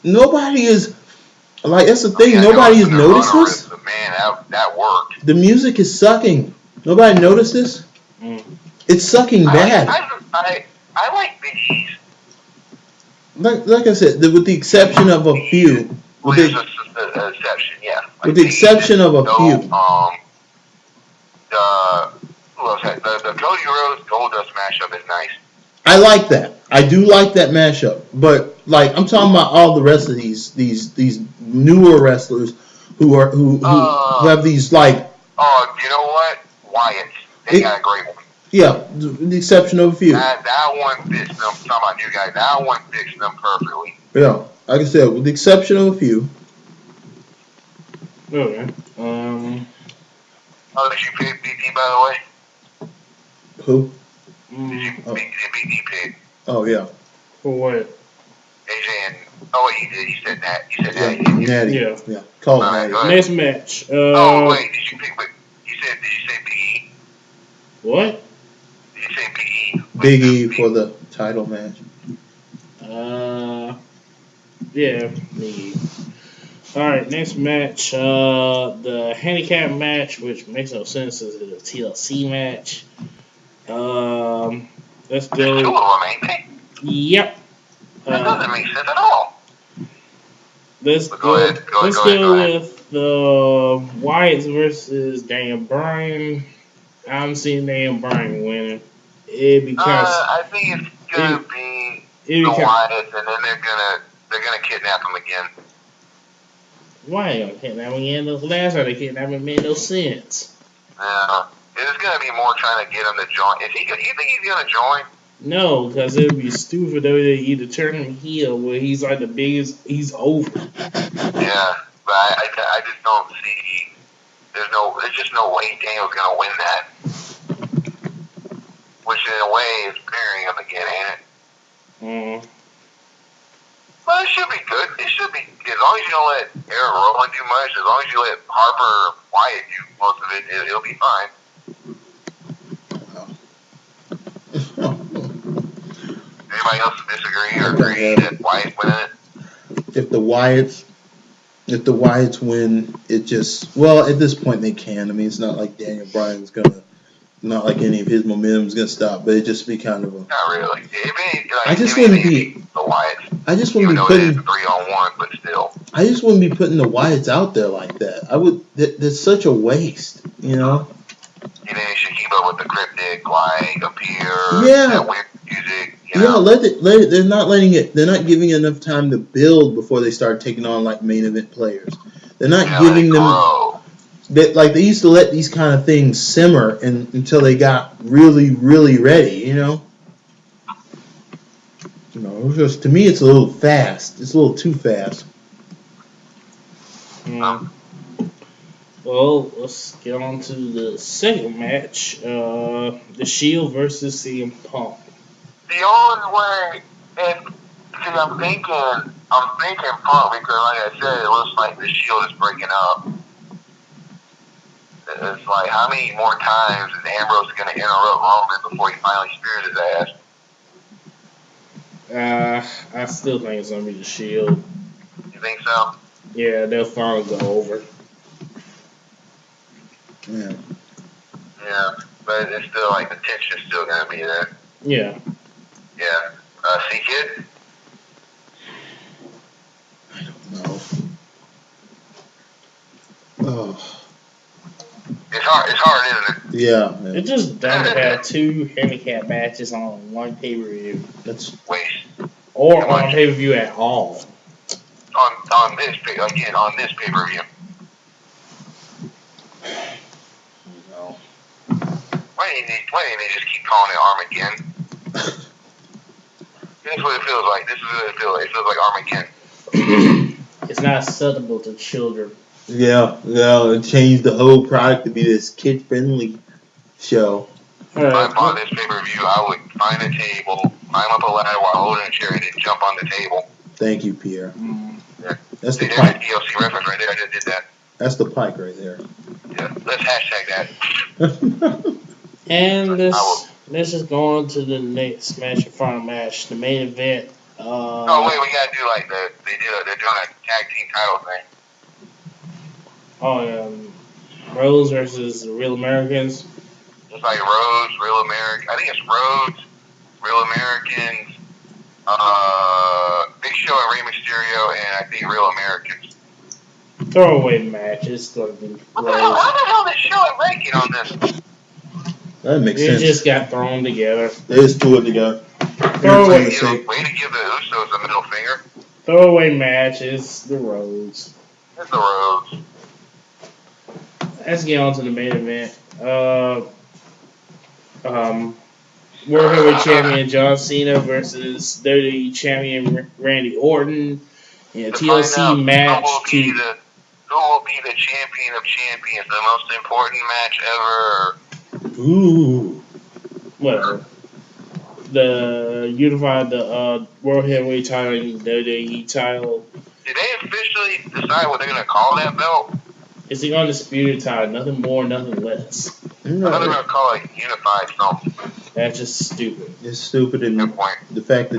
nobody is like that's the thing. Nobody has noticed this. Man, that worked. The music is sucking. Nobody noticed this. It's sucking bad. I like Big E's. Like I said, with the exception of a few. With the exception, yeah. With the exception of a few. Who else had the Cody Rhodes Goldust mashup is nice. I like that. I do like that mashup, but like I'm talking about all the rest of these newer wrestlers who have these like. Oh, you know what? Wyatt. They got a great one. Yeah, with the exception of a few. That one fits them. I'm talking about new guys. That one fits them perfectly. Yeah, like I said, with the exception of a few. Okay. Oh, did you pick BT, by the way? Who? Did you BT pick? Oh, yeah. For what? AJ and... Oh, wait, you did. You said that. You said that. Natty. Yeah. Call it Natty. Next match. Oh, wait. Did you pick... Did you say Big E? What? Did you say Big E? Big E for the title match. Yeah, Big E. Alright, next match. The handicap match, which makes no sense, is a TLC match. Let's go. There's two of them, ain't they? Yep. That doesn't make sense at all. Let's go with the Wyatts versus Daniel Bryan. I'm seeing Daniel Bryan winning. I think it's gonna be the Wyatts, and then they're gonna kidnap him again. Why are you kidnap him again? The last time they kidnapped him made no sense. Yeah, it's gonna be more trying to get him to join. You think he's gonna join? No, because it would be stupid for WWE to turn him heel where he's like the biggest. He's over. Yeah, but I just don't see. There's just no way Daniel's gonna win that. Which in a way is burying him again, ain't it? Well, it should be good. It should be, as long as you don't let Eric Rowan do much, as long as you let Harper or Wyatt do most of it, it'll be fine. anybody else disagree or agree that Wyatt winning it? If the Wyatts win, it just, well, at this point they can. I mean, it's not like Daniel Bryan's not like any of his momentum's gonna stop, but it just be kind of a. Not really. I just wouldn't be. The Wyatts. I just wouldn't be putting 3-on-1, but still. I just wouldn't be putting the Wyatts out there like that. I would. That's such a waste, you know. You think they should keep up with the cryptic, like appear, yeah, that weird music. You know? Let it. They're not letting it. They're not giving it enough time to build before they start taking on like main event players. They're not giving them. Like they used to let these kind of things simmer until they got really, really ready. You know. You know, just to me, it's a little fast. It's a little too fast. Yeah. Well, let's get on to the second match. The Shield versus CM Punk. The only way, and see, I'm thinking Punk because, like I said, it looks like the Shield is breaking up. It's like, how many more times is Ambrose going to interrupt Roman before he finally spears his ass? I still think it's gonna be the Shield. You think so? Yeah, they'll finally go over. Yeah. Yeah, but it's still like the tension's still gonna be there. Yeah. Yeah. C-Kid? I don't know. Oh. It's hard, isn't it? Yeah. Man. It's just dumb to have two handicap matches on one pay-per-view. That's waste. Or on pay-per-view at all. On this pay-per-view. No. Why didn't they just keep calling it Armageddon? That's what it feels like. This is what it feels like. It feels like Armageddon. It's not acceptable to children. Yeah, it changed the whole product to be this kid-friendly show. If I bought this pay-per-view, I would find a table, climb up a ladder while holding a chair, and then jump on the table. Thank you, Pierre. Yeah. That's the There's pike. a DLC reference right there. I just did that. That's the pike right there. Yeah. Let's hashtag that. And this is going to the next match, the final match, the main event. Oh wait, we gotta do like they're doing a tag team title thing. Rose versus the Real Americans. It's like Rose, Real American. I think it's Rose, Real Americans, Big Show and Rey Mysterio, and I think Real Americans. Throwaway match. It's going to be Rose. How the hell did Show and Rey get on this? That makes sense. They just got thrown together. They just threw it together. Throwaway. Way to give the Usos a middle finger. Throwaway match is the Rose. It's the Rose. Let's get on to the main event. World Heavyweight Champion John Cena versus WWE Champion Randy Orton in a TLC match. Who will be the champion of champions? The most important match ever. Ooh. Whatever. The World Heavyweight title and WWE title. Did they officially decide what they're going to call that belt? It's the undisputed title. Nothing more, nothing less. I thought they were going to call it unified something. That's just stupid. It's stupid, and Good point. the fact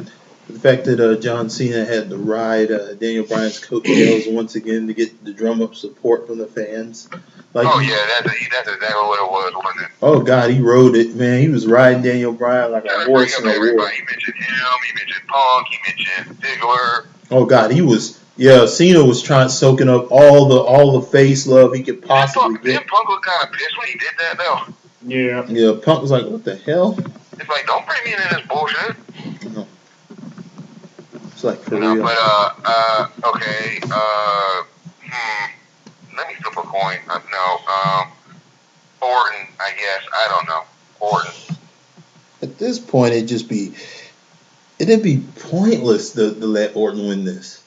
that John Cena had to ride Daniel Bryan's coattails once again to get the drum up support from the fans. Like, that's exactly what it was, wasn't it? Oh God, he rode it, man. He was riding Daniel Bryan like a horse in a war. He mentioned him. He mentioned Punk. He mentioned Ziggler. Oh God, he was. Yeah, Cena was soaking up all the face love he could possibly get. Punk was kind of pissed when he did that, though. Yeah. Yeah, Punk was like, "What the hell?" It's like, don't bring me into this bullshit. No. It's like for real. But okay. Let me flip a coin. Orton, I guess. I don't know. Orton. At this point, it'd be pointless to let Orton win this.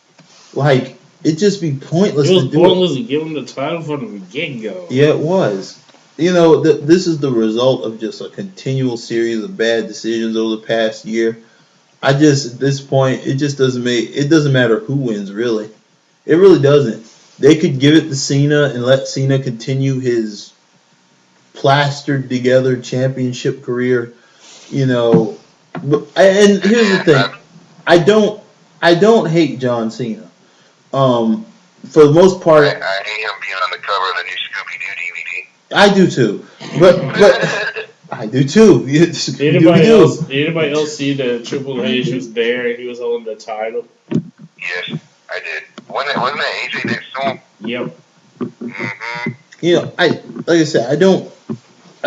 Like, it'd just be pointless to do it. It was pointless to give him the title from the get-go. Yeah, it was. You know, this is the result of just a continual series of bad decisions over the past year. At this point, it doesn't matter who wins, really. It really doesn't. They could give it to Cena and let Cena continue his plastered together championship career, you know, And here's the thing, I don't hate John Cena. For the most part, I hate him being on the cover of the new Scooby-Doo DVD. I do too. But I do too. Anybody else see that Triple H was there and he was holding the title? Yes, I did. Wasn't that AJ next to him? Yep. Mm-hmm. Like I said, I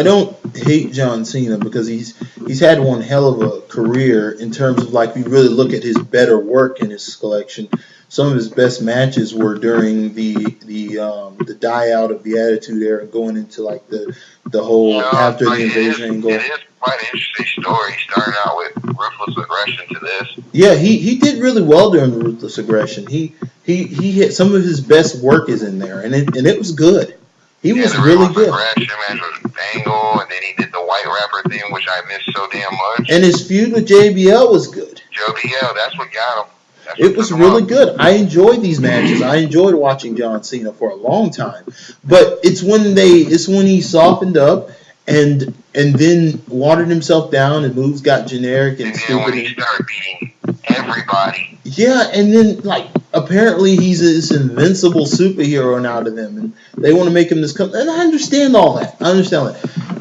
don't hate John Cena because he's had one hell of a career in terms of, like, we really look at his better work in his collection. Some of his best matches were during the die out of the Attitude Era, going into like the whole after the invasion angle. It is quite an interesting story, starting out with Ruthless Aggression to this. Yeah, he did really well during the Ruthless Aggression. He hit some of his best work is in there, and it was good. He was really good. Aggression match was Angle, and then he did the White Rapper thing, which I missed so damn much. And his feud with JBL was good. JBL, that's what got him. It was really good. I enjoyed these matches. I enjoyed watching John Cena for a long time. But it's when he softened up and then watered himself down and moves got generic and stupid. And then when he started beating everybody. Yeah, and then like apparently he's this invincible superhero now to them, and they want to make him this. And I understand all that.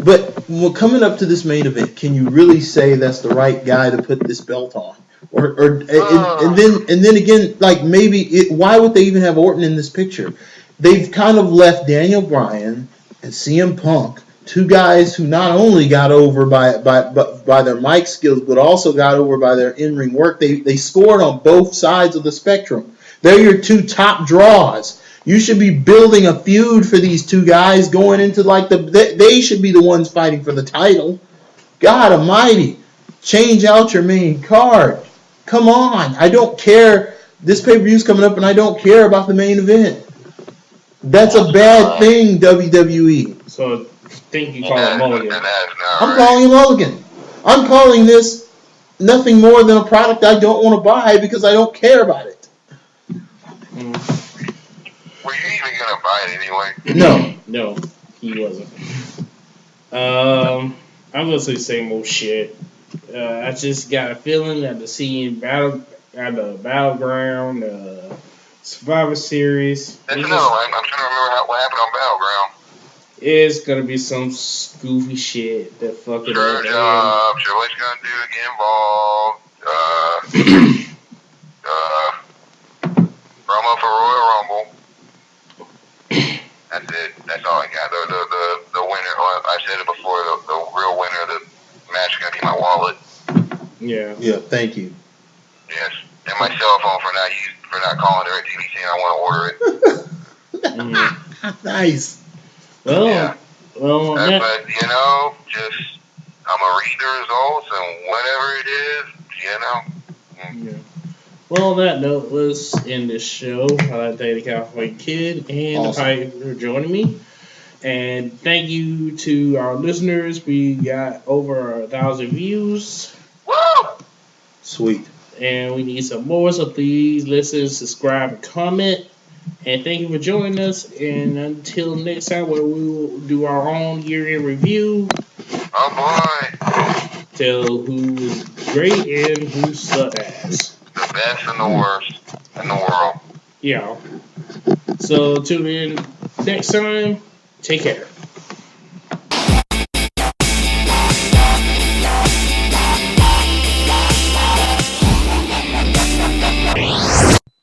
But coming up to this main event, can you really say that's the right guy to put this belt on? And then again, like why would they even have Orton in this picture? They've kind of left Daniel Bryan and CM Punk, two guys who not only got over by their mic skills, but also got over by their in-ring work. They scored on both sides of the spectrum. They're your two top draws. You should be building a feud for these two guys going into like they should be the ones fighting for the title. God Almighty, change out your main card. Come on. I don't care. This pay-per-view's coming up and I don't care about the main event. That's a bad thing, WWE. So, I think you call him Mulligan. I'm calling him Mulligan. I'm calling this nothing more than a product I don't want to buy because I don't care about it. Were you even going to buy it anyway? No, he wasn't. I'm going to say same old shit. I just got a feeling that the scene the Battleground, Survivor Series. That's another one. I'm trying to remember what happened on Battleground. It's gonna be some goofy shit that fucking Triple H's gonna get involved. Promo for Royal Rumble. That's it. That's all I got. The winner. I said it before. The real winner of the match is gonna be my wallet. Yeah. Yeah. Thank you. Yes, and my cell phone for not calling DirecTV saying I want to order it. Nice. Well, yeah. But just I'm gonna read the results and whatever it is, Yeah. Well, on that note, let's end this show. I'd like to thank the California Kid and the Pipe for joining me. And thank you to our listeners. We got over 1,000 views. Woo! Sweet. And we need some more, so please listen, subscribe, and comment. And thank you for joining us. And until next time, where we will do our own year-end review. Oh boy! Tell who is great and who sucked ass. The best and the worst in the world. Yeah. So tune in next time. Take care.